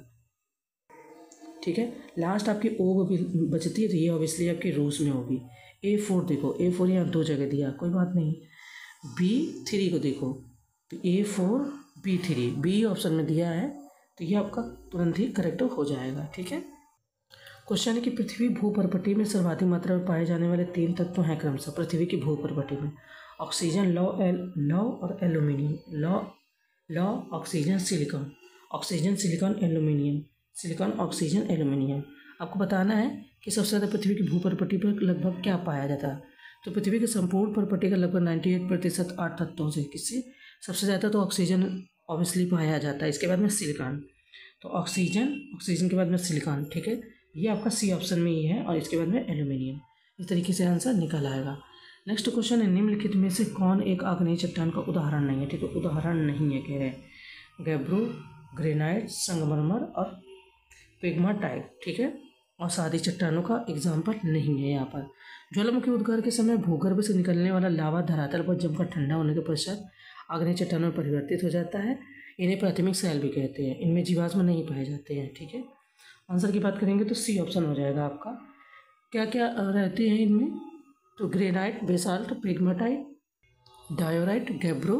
ठीक है। लास्ट आपकी ओ बचती है तो ये ऑब्वियसली आपकी रूस में होगी। A4 देखो, A4 यहाँ 2 जगह दिया, कोई बात नहीं। B3 को देखो, तो A4 B3 बी ऑप्शन में दिया है तो ये आपका तुरंत ही करेक्ट हो जाएगा, ठीक है। क्वेश्चन है कि पृथ्वी भूपर्पटी में सर्वाधिक मात्रा में पाए जाने वाले 3 तत्व हैं क्रमशः। पृथ्वी की भूपर्पटी में ऑक्सीजन लौ और एल्यूमिनियम। लौ oxygen silicon, oxygen silicon aluminium, silicon oxygen aluminium. आपको बताना है कि सबसे ज़्यादा पृथ्वी की भूपर्पटी पर लगभग क्या पाया जाता है। तो पृथ्वी की संपूर्ण पर्पटी का लगभग 98% 8 तत्वों से, किससे सबसे ज़्यादा तो ऑक्सीजन ऑब्वियसली पाया जाता है, इसके बाद में सिलिकॉन। तो ऑक्सीजन के बाद में सिलिकॉन, ठीक है, ये आपका सी ऑप्शन में ही है, और इसके बाद में एल्यूमिनियम। इस तरीके से आंसर निकल आएगा। नेक्स्ट क्वेश्चन है, निम्नलिखित में से कौन एक आग्नेय चट्टान का उदाहरण नहीं है। ठीक है, उदाहरण नहीं है कह रहे हैं। गैब्रो, ग्रेनाइट, संगमरमर और पेग्माटाइट, ठीक है, और सादी चट्टानों का एग्जाम्पल नहीं है यहाँ पर। ज्वालामुखी उद्गार के समय भूगर्भ से निकलने वाला लावा धरातल पर जमकर ठंडा होने के पश्चात आग्नेय चट्टानों में परिवर्तित हो जाता है। इन्हें प्राथमिक सैल भी कहते हैं। इनमें जीवाश्म नहीं पाए जाते हैं। ठीक है, आंसर की बात करेंगे तो सी ऑप्शन हो जाएगा आपका। क्या क्या रहते हैं इनमें, तो granite, basalt, pegmatite, diorite, gabbro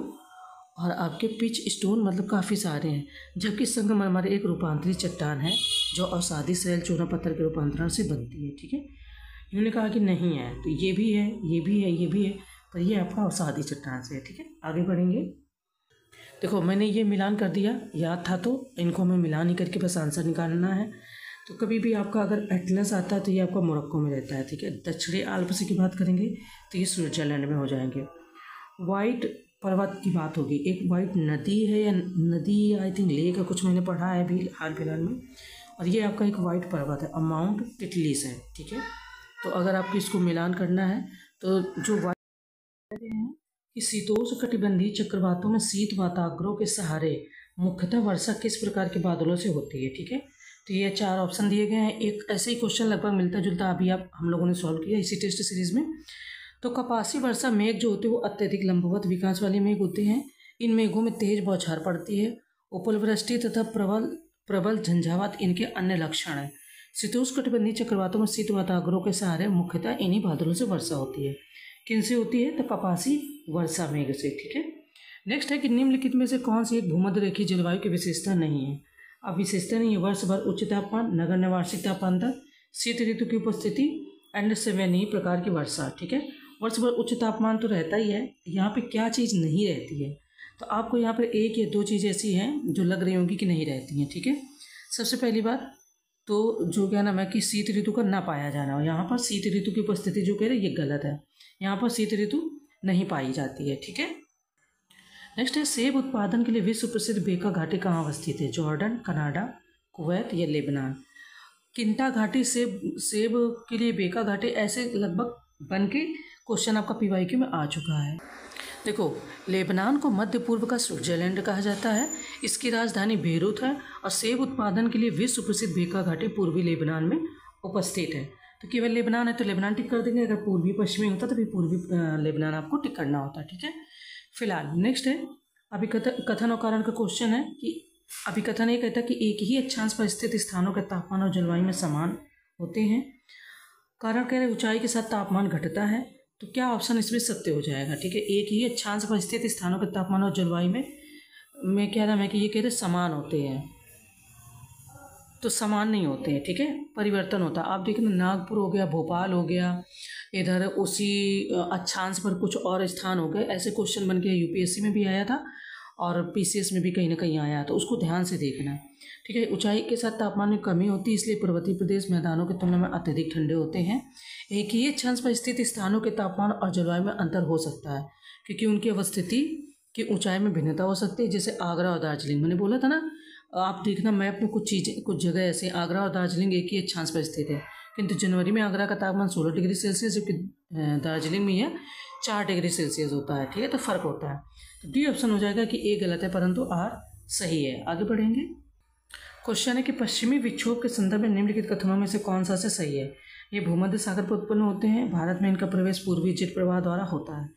और आपके पिच स्टोन, मतलब काफ़ी सारे हैं। जबकि संगमरमर एक रूपांतरित चट्टान है जो अवसादी सैल चूना पत्थर के रूपांतरण से बनती है। ठीक है, इन्होंने कहा कि नहीं है, तो ये भी है, ये भी है, ये भी है, पर ये आपका अवसादी चट्टान से है। ठीक है, आगे बढ़ेंगे। देखो मैंने ये मिलान कर दिया, याद था तो इनको हमें मिलान ही करके बस आंसर निकालना है। तो कभी भी आपका अगर एटलस आता है तो ये आपका मोरक्को में रहता है। ठीक है, दक्षिणी आल्प्स की बात करेंगे तो ये स्विट्जरलैंड में हो जाएंगे। वाइट पर्वत की बात होगी, एक वाइट नदी है या नदी, आई थिंक लेक है, कुछ मैंने पढ़ा है अभी हाल फिलहाल में, और ये आपका एक वाइट पर्वत है, माउंट टिटलिस है। ठीक है, तो अगर आपको इसको मिलान करना है तो जो वाइट हैं कि शीतोष्ण कटिबंधीय चक्रवातों में शीत वाताग्रों के सहारे मुख्यतः वर्षा किस प्रकार के बादलों से होती है। ठीक है, तो ये 4 ऑप्शन दिए गए हैं। एक ऐसे ही क्वेश्चन लगभग मिलता जुलता अभी हम लोगों ने सॉल्व किया इसी टेस्ट सीरीज में। तो कपासी वर्षा मेघ जो होते हैं वो अत्यधिक लंबवत विकास वाले मेघ होते हैं। इन मेघों में तेज बौछार पड़ती है। उपलवृष्टि तथा प्रबल झंझावात इनके अन्य लक्षण हैं। शीतोष्ण कटिबंधीय चक्रवातों में शीत वाताग्रों के सहारे मुख्यतः इन्हीं बादलों से वर्षा होती है। किन से होती है, तो कपासी वर्षा मेघ से। ठीक है, नेक्स्ट है कि निम्नलिखित में से कौन सी एक भूमध्य रेखीय जलवायु की विशेषता नहीं है। अब विशेषता नहीं है, वर्ष भर उच्च तापमान, नगण्य वार्षिक तापमान दर, शीत ऋतु की उपस्थिति एंड सेवेनी प्रकार की वर्षा। ठीक है, वर्ष भर उच्च तापमान तो रहता ही है, यहाँ पे क्या चीज़ नहीं रहती है, तो आपको यहाँ पर एक या दो चीज़ ऐसी हैं जो लग रही होंगी कि नहीं रहती हैं। ठीक है, सबसे पहली बात तो जो क्या नाम है कि शीत ऋतु का ना पाया जाना हो, यहाँ पर शीत ऋतु की उपस्थिति जो कह रहे ये गलत है, यहाँ पर शीत ऋतु नहीं पाई जाती है। ठीक है, नेक्स्ट है सेब उत्पादन के लिए विश्व प्रसिद्ध बेका घाटी कहाँ अवस्थित है। जॉर्डन, कनाडा, कुवैत या लेबनान। किंटा घाटी सेब के लिए बेका घाटी, ऐसे लगभग बन के क्वेश्चन आपका पीवाईक्यू में आ चुका है। देखो, लेबनान को मध्य पूर्व का स्विट्जरलैंड कहा जाता है। इसकी राजधानी बेरूत है और सेब उत्पादन के लिए विश्व प्रसिद्ध बेका घाटी पूर्वी लेबनान में उपस्थित है। तो केवल लेबनान है तो लेबनान टिक कर देंगे, अगर पूर्वी पश्चिमी होता तो फिर पूर्वी लेबनान आपको टिक करना होता। ठीक है, फिलहाल नेक्स्ट है अभिकथन और कारण का क्वेश्चन है कि अभिकथन ये कहता है कि एक ही अक्षांश पर स्थित स्थानों के तापमान और जलवायु में समान होते हैं। कारण कह रहे ऊंचाई के साथ तापमान घटता है, तो क्या ऑप्शन इसमें सत्य हो जाएगा। ठीक है, एक ही अक्षांश पर स्थित स्थानों के तापमान और जलवायु में क्या नाम है कि ये कह रहे समान होते हैं, तो समान नहीं होते हैं। ठीक है, परिवर्तन होता है। आप देखना नागपुर हो गया, भोपाल हो गया, इधर उसी अक्षांश पर कुछ और स्थान हो गए, ऐसे क्वेश्चन बन के यूपीएससी में भी आया था और पीसीएस में भी कहीं ना कहीं आया, तो उसको ध्यान से देखना। ठीक है, ऊंचाई के साथ तापमान में कमी होती है, इसलिए पर्वतीय प्रदेश मैदानों की तुलना में अत्यधिक ठंडे होते हैं। एक ही अक्षांश पर स्थित स्थानों के तापमान और जलवायु में अंतर हो सकता है क्योंकि उनकी अवस्थिति की ऊंचाई में भिन्नता हो सकती है। जैसे आगरा और दार्जिलिंग, मैंने बोला था ना, आप देखना मैप में कुछ जगह ऐसे आगरा और दार्जिलिंग एक ही अक्षांश पर स्थित है, किंतु जनवरी में आगरा का तापमान 16 डिग्री सेल्सियस जबकि दार्जिलिंग में यह 4 डिग्री सेल्सियस होता है। ठीक है, तो फर्क होता है। तो डी ऑप्शन हो जाएगा कि ए गलत है परंतु आर सही है। आगे बढ़ेंगे। क्वेश्चन है कि पश्चिमी विक्षोभ के संदर्भ में निम्नलिखित कथनों में से कौन सा से सही है। ये भूमध्य सागर पर उत्पन्न होते हैं। भारत में इनका प्रवेश पूर्वी जेट प्रवाह द्वारा होता है।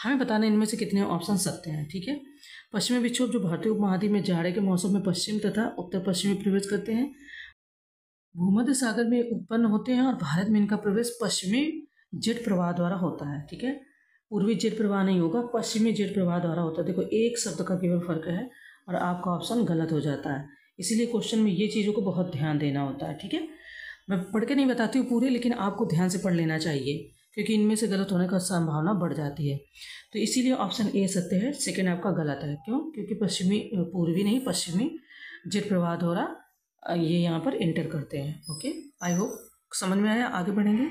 हमें बताना इनमें से कितने ऑप्शन सत्य हैं। ठीक है, पश्चिमी विक्षोभ जो भारतीय उपमहाद्वीप में जाड़े के मौसम में पश्चिम तथा उत्तर पश्चिम में प्रवेश करते हैं, भूमध्य सागर में उत्पन्न होते हैं और भारत में इनका प्रवेश पश्चिमी जेट प्रवाह द्वारा होता है। ठीक है, पूर्वी जेट प्रवाह नहीं होगा, पश्चिमी जेट प्रवाह द्वारा होता है। देखो एक शब्द का केवल फर्क है और आपका ऑप्शन गलत हो जाता है, इसीलिए क्वेश्चन में ये चीज़ों को बहुत ध्यान देना होता है। ठीक है, मैं पढ़ के नहीं बताती हूँ पूरे, लेकिन आपको ध्यान से पढ़ लेना चाहिए क्योंकि इनमें से गलत होने का संभावना बढ़ जाती है। तो इसीलिए ऑप्शन ए सत्य है, सेकेंड आपका गलत है। क्यों? क्योंकि पूर्वी नहीं पश्चिमी जेट प्रवाह द्वारा ये यहाँ पर एंटर करते हैं। ओके, आई होप समझ में आया। आगे बढ़ेंगे।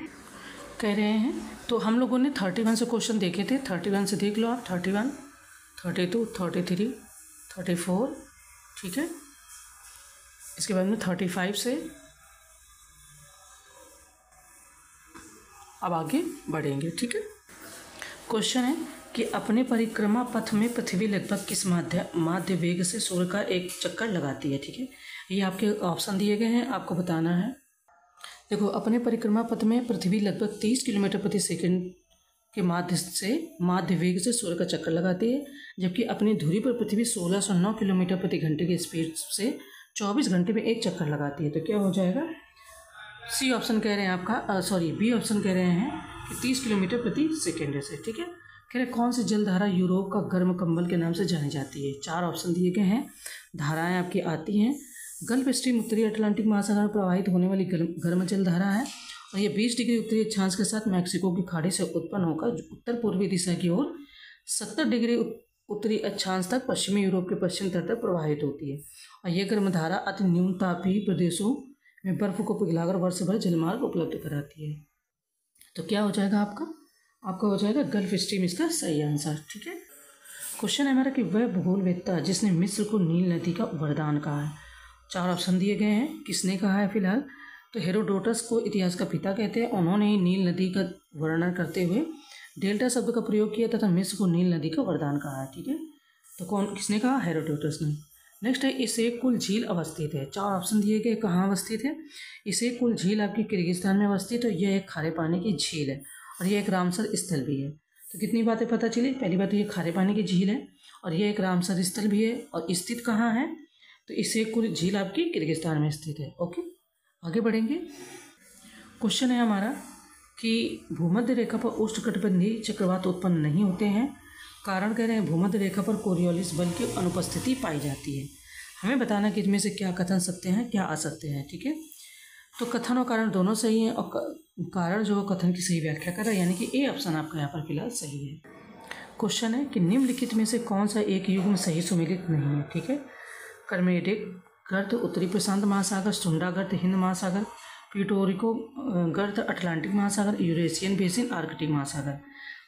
कह रहे हैं तो हम लोगों ने 31 से क्वेश्चन देखे थे, 31 से देख लो आप, 31, 32, 33, 34, ठीक है। इसके बाद में 35 से अब आगे बढ़ेंगे, ठीक है। क्वेश्चन है कि अपने परिक्रमा पथ में पृथ्वी लगभग किस माध्य वेग से सूर्य का एक चक्कर लगाती है, ठीक है। ये आपके ऑप्शन दिए गए हैं, आपको बताना है। देखो, अपने परिक्रमा पथ में पृथ्वी लगभग 30 किलोमीटर प्रति सेकंड के माध्य वेग से सूर्य का चक्कर लगाती है, जबकि अपनी धुरी पर पृथ्वी 1609 किलोमीटर प्रति घंटे की स्पीड से 24 घंटे में एक चक्कर लगाती है। तो क्या हो जाएगा? सी ऑप्शन कह रहे हैं आपका, बी ऑप्शन कह रहे हैं कि 30 किलोमीटर प्रति सेकेंड से, ठीक है। कह रहे कौन सी जलधारा यूरोप का गर्म कंबल के नाम से जानी जाती है। 4 ऑप्शन दिए गए हैं, धाराएं आपकी आती हैं। गल्फ स्ट्रीम उत्तरी अटलांटिक महासागर में प्रवाहित होने वाली गर्म जलधारा है, और ये 20 डिग्री उत्तरी अक्षांश के साथ मैक्सिको की खाड़ी से उत्पन्न होकर उत्तर पूर्वी दिशा की ओर 70 डिग्री उत्तरी अक्षांश तक पश्चिमी यूरोप के पश्चिम तट तक प्रवाहित होती है। और यह गर्म धारा अति न्यून तापीय प्रदेशों में बर्फ को पिघलाकर वर्ष भर जलमार्ग उपलब्ध कराती है। तो क्या हो जाएगा आपका हो जाएगा गल्फ स्ट्रीम इसका सही आंसर, ठीक है। क्वेश्चन है हमारा कि वह भूगोलवेत्ता जिसने मिस्र को नील नदी का वरदान कहा है। 4 ऑप्शन दिए गए हैं, किसने कहा है फिलहाल? तो हेरोडोटस को इतिहास का पिता कहते हैं, उन्होंने ही नील नदी का वर्णन करते हुए डेल्टा शब्द का प्रयोग किया तथा मिस्र को नील नदी का वरदान कहा है, ठीक है। तो किसने कहा? हेरोडोटस ने। नेक्स्ट है इसे कुल झील अवस्थित है। 4 ऑप्शन दिए गए, कहाँ अवस्थित है? इसे कुल झील आपकी किर्गिस्तान में अवस्थित है। यह एक खारे पानी की झील है और यह एक रामसर स्थल भी है। तो कितनी बातें पता चली? पहली बात तो ये खारे पानी की झील है और यह एक रामसर स्थल भी है, और स्थित कहाँ है? तो इसे कुल झील आपकी किर्गिस्तान में स्थित है। ओके, आगे बढ़ेंगे। क्वेश्चन है हमारा कि भूमध्य रेखा पर उष्णकटिबंधीय चक्रवात उत्पन्न नहीं होते हैं। कारण कह रहे हैं भूमध्य रेखा पर कोरियोलिस बल की अनुपस्थिति पाई जाती है। हमें बताना कि इनमें से क्या कथन सत्य हैं, क्या असत्य हैं, ठीक है। तो कथन और कारण दोनों सही हैं, और कारण जो कथन की सही व्याख्या कर रहा है, यानी कि ए ऑप्शन आपका यहाँ पर फिलहाल सही है। क्वेश्चन है कि निम्नलिखित में से कौन सा एक युग्म सही सुमेलित नहीं है, ठीक है। कर्मेटिक गर्त उत्तरी प्रशांत महासागर, सुंडा गर्त हिंद महासागर, प्यूटोरिको गर्त अटलांटिक महासागर, यूरेशियन बेसिन आर्कटिक महासागर।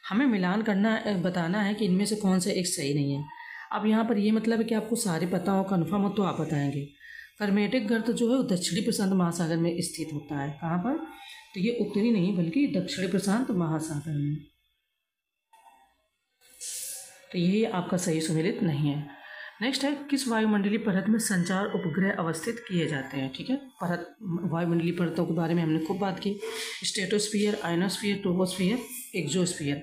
हमें मिलान करना बताना है कि इनमें से कौन सा एक सही नहीं है। अब यहाँ पर ये मतलब है कि आपको सारे पता हो, कन्फर्म हो तो आप बताएंगे। कर्मेटिक गर्त जो है वो दक्षिणी प्रशांत महासागर में स्थित होता है। कहाँ पर? तो ये उत्तरी नहीं बल्कि दक्षिणी प्रशांत महासागर में। तो यही आपका सही सुमेलित नहीं है। नेक्स्ट है किस वायुमंडलीय परत में संचार उपग्रह अवस्थित किए जाते हैं, ठीक है। परत, वायुमंडलीय परतों के बारे में हमने खूब बात की। Stratosphere, ionosphere, troposphere, exosphere.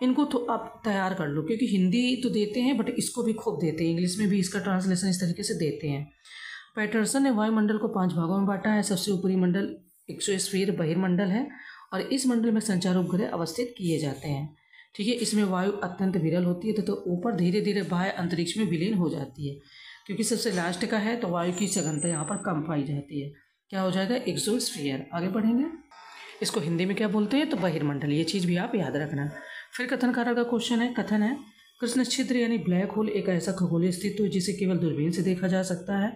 इनको तो आप तैयार कर लो, क्योंकि हिंदी तो देते हैं बट इसको भी खूब देते हैं, इंग्लिश में भी इसका ट्रांसलेशन इस तरीके से देते हैं। पैटरसन ने वायुमंडल को 5 भागों में बांटा है। सबसे ऊपरी मंडल एक्सोस्फीयर बहिर्मंडल है, और इस मंडल में संचार उपग्रह अवस्थित किए जाते हैं, ठीक है। इसमें वायु अत्यंत विरल होती है, तो ऊपर धीरे धीरे बाह्य अंतरिक्ष में विलीन हो जाती है। क्योंकि सबसे लास्ट का है तो वायु की सघनता यहाँ पर कम पाई जाती है। क्या हो जाएगा? एक्सोस्फीयर। आगे बढ़ेंगे। इसको हिंदी में क्या बोलते हैं? तो बहिर्मंडल। ये चीज़ भी आप याद रखना। फिर कथन कारण का क्वेश्चन है। कथन है कृष्ण छिद्र यानी ब्लैक होल एक ऐसा खगोलीय अस्तित्व है जिसे केवल दूरबीन से देखा जा सकता है।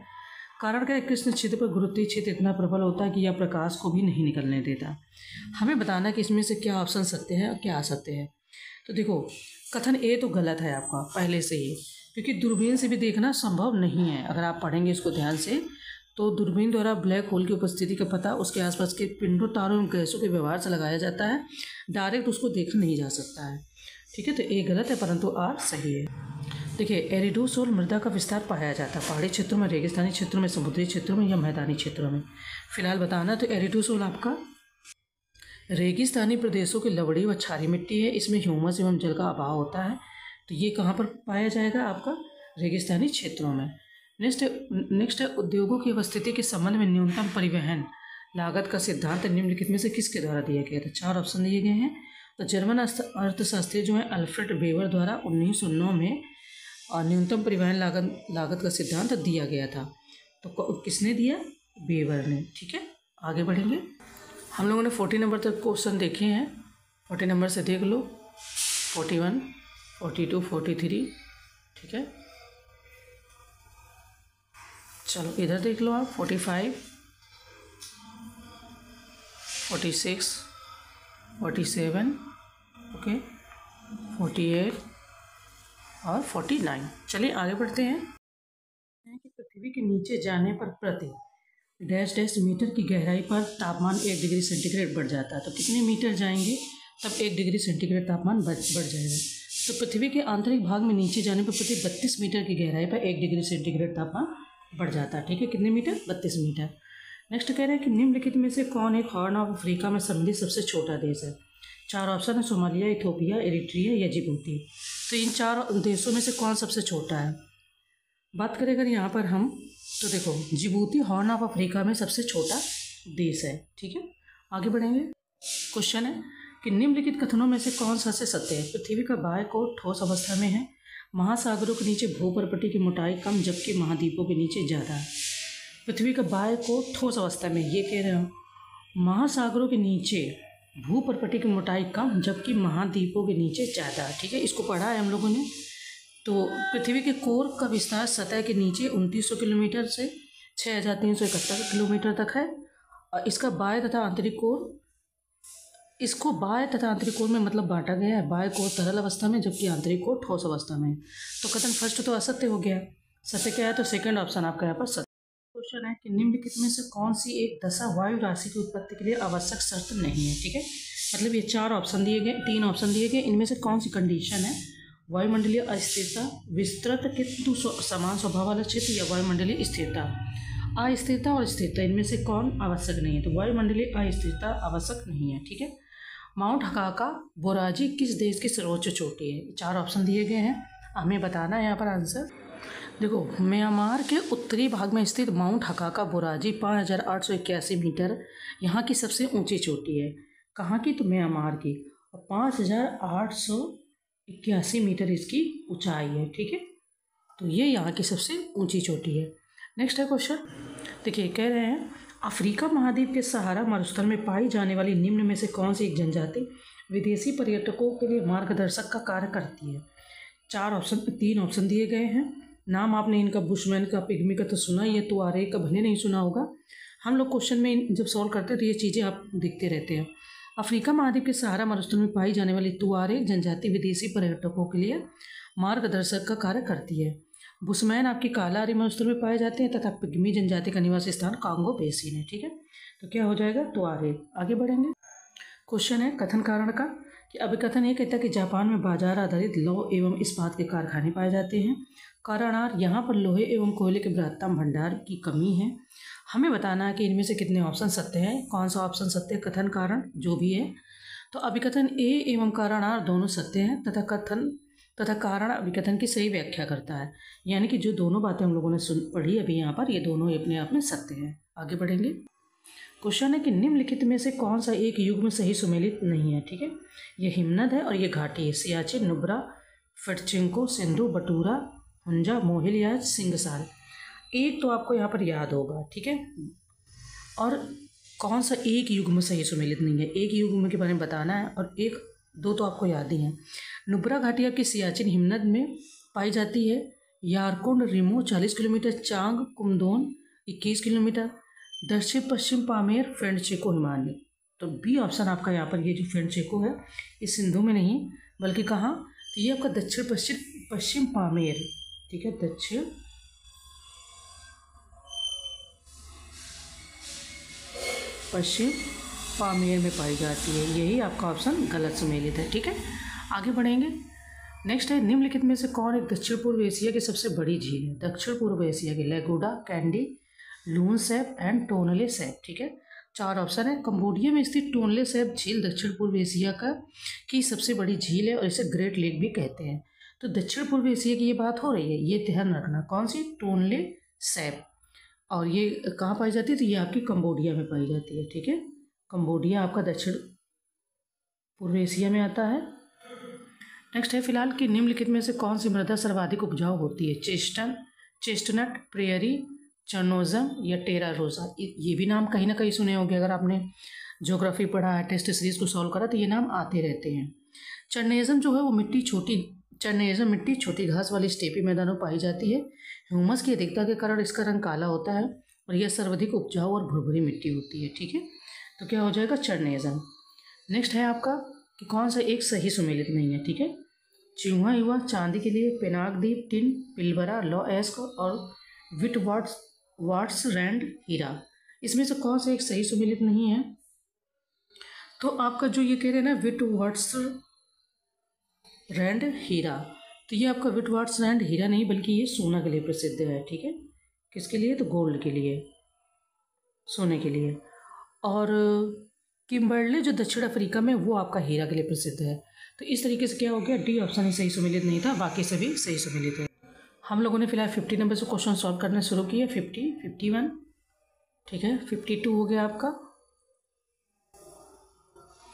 कारण क्या है? कृष्ण छिद्र पर गुरुत्वीय क्षेत्र इतना प्रबल होता है कि यह प्रकाश को भी नहीं निकलने देता। हमें बताना कि इसमें से क्या ऑप्शन सत्य है और क्या असत्य है। तो देखो, कथन ए तो गलत है आपका पहले से ही, क्योंकि दूरबीन से भी देखना संभव नहीं है। अगर आप पढ़ेंगे इसको ध्यान से तो दूरबीन द्वारा ब्लैक होल की उपस्थिति का पता उसके आसपास के पिंडों, तारों एवं गैसों के व्यवहार से लगाया जाता है। डायरेक्ट उसको देखा नहीं जा सकता है, ठीक है। तो ए गलत है, परंतु आर सही है। देखिए, एरिडोसोल मृदा का विस्तार पाया जाता है पहाड़ी क्षेत्रों में, रेगिस्तानी क्षेत्रों में, समुद्री क्षेत्रों में या मैदानी क्षेत्रों में। फिलहाल बताना तो एरिडोसोल आपका रेगिस्तानी प्रदेशों की लवड़ी व क्षारीय मिट्टी है। इसमें ह्यूमस एवं जल का अभाव होता है। तो ये कहाँ पर पाया जाएगा? आपका रेगिस्तानी क्षेत्रों में। नेक्स्ट है उद्योगों की अवस्थिति के संबंध में न्यूनतम परिवहन लागत का सिद्धांत निम्नलिखित में से किसके द्वारा दिया गया था? 4 ऑप्शन दिए गए हैं। तो जर्मन अर्थशास्त्री जो है अल्फ्रेड वेबर द्वारा 1909 में न्यूनतम परिवहन लागत का सिद्धांत दिया गया था। तो किसने दिया? वेबर ने, ठीक है। आगे बढ़ेंगे। हम लोगों ने 40 नंबर तक क्वेश्चन देखे हैं। 40 नंबर से देख लो, 41, 42, 43, ठीक है। चलो इधर देख लो आप, 45, 46, 47, ओके, 48 और 49। चलिए आगे बढ़ते हैं कि पृथ्वी के नीचे जाने पर प्रति डैश डैश मीटर की गहराई पर तापमान 1 डिग्री सेंटीग्रेड बढ़ जाता है। तो कितने मीटर जाएंगे तब 1 डिग्री सेंटीग्रेड तापमान बढ़ जाएगा। तो पृथ्वी के आंतरिक भाग में नीचे जाने पर प्रति 32 मीटर की गहराई पर 1 डिग्री सेंटीग्रेड तापमान बढ़ जाता है, ठीक है। कितने मीटर? 32 मीटर। नेक्स्ट कह रहे हैं कि निम्नलिखित में से कौन एक हॉर्न ऑफ अफ्रीका में सम्मिलित सबसे छोटा देश है? 4 ऑप्शन है, सोमालिया, इथियोपिया, एरिट्रिया या जिबूती। तो इन 4 देशों में से कौन सबसे छोटा है? बात करें अगर यहाँ पर हम, तो देखो जिबूती हॉर्न ऑफ अफ्रीका में सबसे छोटा देश है, ठीक है। आगे बढ़ेंगे। क्वेश्चन है कि निम्नलिखित कथनों में से कौन सा से सत्य है? पृथ्वी का बाह्य कोर ठोस अवस्था में है, महासागरों के नीचे भूपर्पटी की मोटाई कम जबकि महाद्वीपों के नीचे ज़्यादा है। पृथ्वी का बाह्य कोर ठोस अवस्था में, ये कह रहे हो, महासागरों के नीचे भूपर्पटी की मोटाई कम जबकि महाद्वीपों के नीचे ज़्यादा, ठीक है। इसको पढ़ा है हम लोगों ने। तो पृथ्वी के कोर का विस्तार सतह के नीचे 2900 किलोमीटर से 6371 किलोमीटर तक है। और इसका बाह्य तथा आंतरिक कोर, इसको बाह्य तथा आंतरिक कोर में मतलब बांटा गया है। बाह्य कोर तरल अवस्था में जबकि आंतरिक कोर ठोस अवस्था में। तो कथन फर्स्ट तो असत्य हो गया, सत्य क्या है? तो सेकंड ऑप्शन आपका यहाँ पर सत्य। क्वेश्चन है कि निम्नलिखित में से कौन सी एक दशा वायु राशि की उत्पत्ति के लिए आवश्यक शर्त नहीं है, ठीक है। मतलब ये 4 ऑप्शन दिए गए, 3 ऑप्शन दिए गए, इनमें से कौन सी कंडीशन है? वायुमंडलीय अस्थिरता, विस्तृत किंतु समान स्वभाव वाला क्षेत्र या वायुमंडलीय स्थिरता। अस्थिरता और स्थिरता, इनमें से कौन आवश्यक नहीं है? तो वायुमंडलीय अस्थिरता आवश्यक नहीं है, ठीक है। माउंट हकाका बोराजी किस देश की सर्वोच्च चोटी है? 4 ऑप्शन दिए गए हैं, हमें बताना है यहाँ पर आंसर। देखो, म्यांमार के उत्तरी भाग में स्थित माउंट हकाका बोराजी 5881 मीटर यहाँ की सबसे ऊंची चोटी है। कहाँ की? तो म्यांमार की। और 5881 मीटर इसकी ऊंचाई है, ठीक है। तो ये यहाँ की सबसे ऊंची चोटी है। नेक्स्ट है क्वेश्चन, देखिए कह रहे हैं अफ्रीका महाद्वीप के सहारा मरुस्थल में पाई जाने वाली निम्न में से कौन सी एक जनजाति विदेशी पर्यटकों के लिए मार्गदर्शक का कार्य करती है? 3 ऑप्शन दिए गए हैं। नाम आपने इनका बुशमैन का, पिग्मी का तो सुना ही है, तुआरे का भले नहीं सुना होगा। हम लोग क्वेश्चन में जब सॉल्व करते हैं तो ये चीज़ें आप देखते रहते हैं। अफ्रीका महाद्वीप के सहारा मरुस्थल में पाई जाने वाली तुआरे जनजाति विदेशी पर्यटकों के लिए मार्गदर्शक का कार्य करती है। बुशमैन आपकी कालाहारी मरुस्थल में पाए जाते हैं तथा पिग्मी जनजाति का निवास स्थान कांगो बेसिन है, ठीक है। तो क्या हो जाएगा? तुआरे। आगे बढ़ेंगे। क्वेश्चन है कथन कारण का, कि अभिकथन ये कहता है कि जापान में बाजार आधारित लौह एवं इस्पात के कारखाने पाए जाते हैं। कारणार, यहाँ पर लोहे एवं कोयले के बृहत्तम भंडार की कमी है। हमें बताना है कि इनमें से कितने ऑप्शन सत्य हैं, कौन सा ऑप्शन सत्य है, कथन कारण जो भी है। तो अभिकथन ए एवं कारणार दोनों सत्य हैं तथा कारण अभिकथन की सही व्याख्या करता है। यानी कि जो दोनों बातें हम लोगों ने पढ़ी अभी यहाँ पर, ये दोनों अपने आप में सत्य हैं। आगे बढ़ेंगे। क्वेश्चन है कि निम्नलिखित में से कौन सा एक युग में सही सुमेलित नहीं है, ठीक है। ये हिमनद है और ये घाटी है, सियाचिन, नुब्रा, फिटचिंको, सिंधु, बटूरा, हुंजा, मोहिल या सिंगसार। एक तो आपको यहाँ पर याद होगा, ठीक है। और कौन सा एक युग में सही सुमेलित नहीं है, एक युग में के बारे में बताना है। और 1-2 तो आपको याद ही हैं। नुब्रा घाटी आपकी सियाचिन हिमनद में पाई जाती है। यारकुंड रिमो 40 किलोमीटर, चांग कुमदोन 21 किलोमीटर, दक्षिण पश्चिम पामेर फेंडचेको हिमालय। तो बी ऑप्शन आपका यहाँ पर, ये जो फेंडचेको है ये सिंधु में नहीं बल्कि कहाँ? तो ये आपका दक्षिण पश्चिम पामेर, ठीक है, दक्षिण पश्चिम पामेर में पाई जाती है। यही आपका ऑप्शन गलत सुमेलित है, ठीक है। आगे बढ़ेंगे। नेक्स्ट है निम्नलिखित में से कौन एक दक्षिण पूर्व एशिया की सबसे बड़ी झील है? दक्षिण पूर्व एशिया की लेगुडा, कैंडी, लून सैप एंड टोनले सैप, ठीक है। 4 ऑप्शन है। कंबोडिया में स्थित टोनले सैप झील दक्षिण पूर्व एशिया की सबसे बड़ी झील है और इसे ग्रेट लेक भी कहते हैं। तो दक्षिण पूर्व एशिया की ये बात हो रही है, ये ध्यान रखना। कौन सी? Tonle SAP. और ये कहाँ पाई जाती है? तो ये आपकी कंबोडिया में पाई जाती है, ठीक है। कंबोडिया आपका दक्षिण पूर्व एशिया में आता है। नेक्स्ट है फिलहाल कि निम्नलिखित में से कौन सी मृदा सर्वाधिक उपजाऊ होती है? चेस्टनट, प्रेयरी, चर्नोजम या टेरा रोजा। ये भी नाम कहीं ना कहीं सुने होंगे अगर आपने ज्योग्राफी पढ़ा है, टेस्ट सीरीज को सॉल्व करा, तो ये नाम आते रहते हैं। चरनेज़म जो है वो चरनेज़म मिट्टी छोटी घास वाली स्टेपी मैदानों में पाई जाती है। ह्यूमस की अधिकता के कारण इसका रंग काला होता है और यह सर्वाधिक उपजाऊ और भुरभुरी मिट्टी होती है। ठीक है, तो क्या हो जाएगा चरनेज़म। नेक्स्ट है आपका कि कौन सा एक सही सुमेलित नहीं है। ठीक है, चिंगुआ युवा चांदी के लिए पेनाकदीप, टिन, पिलबरा, लॉएस्क और विटवाट्स रैंड हीरा, इसमें से कौन सा एक सही सुमेलित नहीं है। तो आपका जो ये कह रहे हैं ना विटवाट्स रैंड हीरा, तो ये आपका विटवाट्स रैंड हीरा नहीं बल्कि ये सोना के लिए प्रसिद्ध है। ठीक है, किसके लिए, तो गोल्ड के लिए, सोने के लिए। और किम्बर्ले जो दक्षिण अफ्रीका में, वो आपका हीरा के लिए प्रसिद्ध है। तो इस तरीके से क्या हो गया, डी ऑप्शन ही सही सुमेलित नहीं था, बाकी सभी सही सुमेलित है। हम लोगों ने फिलहाल 50 नंबर से क्वेश्चन सॉल्व करना शुरू किया। 50, 51, ठीक है, 52 हो गया आपका,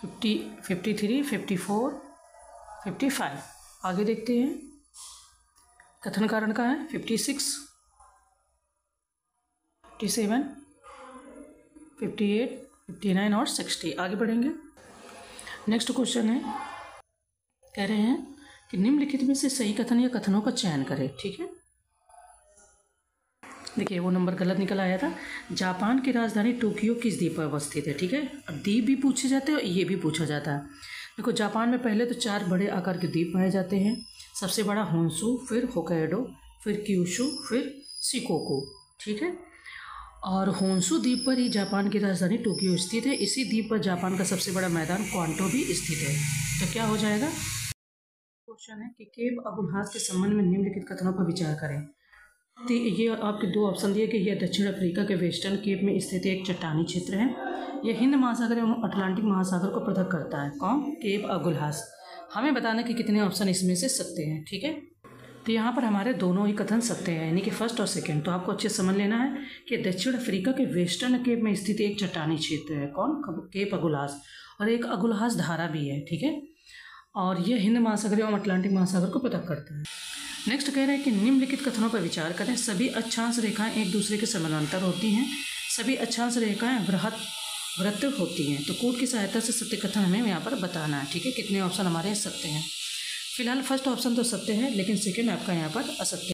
50, 53, 54, 55। आगे देखते हैं, कथन कारण का है 56, 57, 58, 59 और 60। आगे बढ़ेंगे। नेक्स्ट क्वेश्चन है, कह रहे हैं कि निम्नलिखित में से सही कथन या कथनों का चयन करें। ठीक है, देखिए वो नंबर गलत निकल आया था। जापान की राजधानी टोक्यो किस द्वीप पर अवस्थित है। ठीक है, अब द्वीप भी पूछे जाते हैं और ये भी पूछा जाता है। देखो जापान में पहले तो 4 बड़े आकार के द्वीप पाए जाते हैं। सबसे बड़ा होन्शु, फिर होक्काइडो, फिर क्यूशु, फिर शिकोकू। ठीक है, और होन्शु द्वीप पर ही जापान की राजधानी टोक्यो स्थित है। इसी द्वीप पर जापान का सबसे बड़ा मैदान क्वांटो भी स्थित है। तो क्या हो जाएगा, क्वेश्चन है कि केप अबुलहास के संबंध में निम्नलिखित कथनों पर विचार करें। तो ये आपके 2 ऑप्शन दिए कि यह दक्षिण अफ्रीका के वेस्टर्न केप में स्थित एक चट्टानी क्षेत्र है। यह हिंद महासागर एवं अटलांटिक महासागर को पृथक करता है। कौन, केप अबुलहास। हमें बताना कि कितने ऑप्शन इसमें से सत्य हैं। ठीक है, तो यहाँ पर हमारे दोनों ही कथन सत्य हैं, यानी कि फर्स्ट और सेकंड। तो आपको अच्छे से समझ लेना है कि दक्षिण अफ्रीका के वेस्टर्न केप में स्थित एक चट्टानी क्षेत्र है। कौन, केप अबुलहास, और एक अबुलहास धारा भी है। ठीक है, और यह हिंद महासागर एवं अटलांटिक महासागर को पृथक करता है। नेक्स्ट कह रहे हैं कि निम्नलिखित कथनों पर विचार करें। सभी अक्षांश रेखाएं एक दूसरे के समानांतर होती हैं। सभी अक्षांश रेखाएं वृत्त होती हैं। तो कोड की सहायता से सत्य कथन हमें यहाँ पर बताना है। ठीक है, कितने ऑप्शन हमारे सत्य हैं। फिलहाल फर्स्ट ऑप्शन तो सत्य है, लेकिन सेकेंड आपका यहाँ पर असत्य है।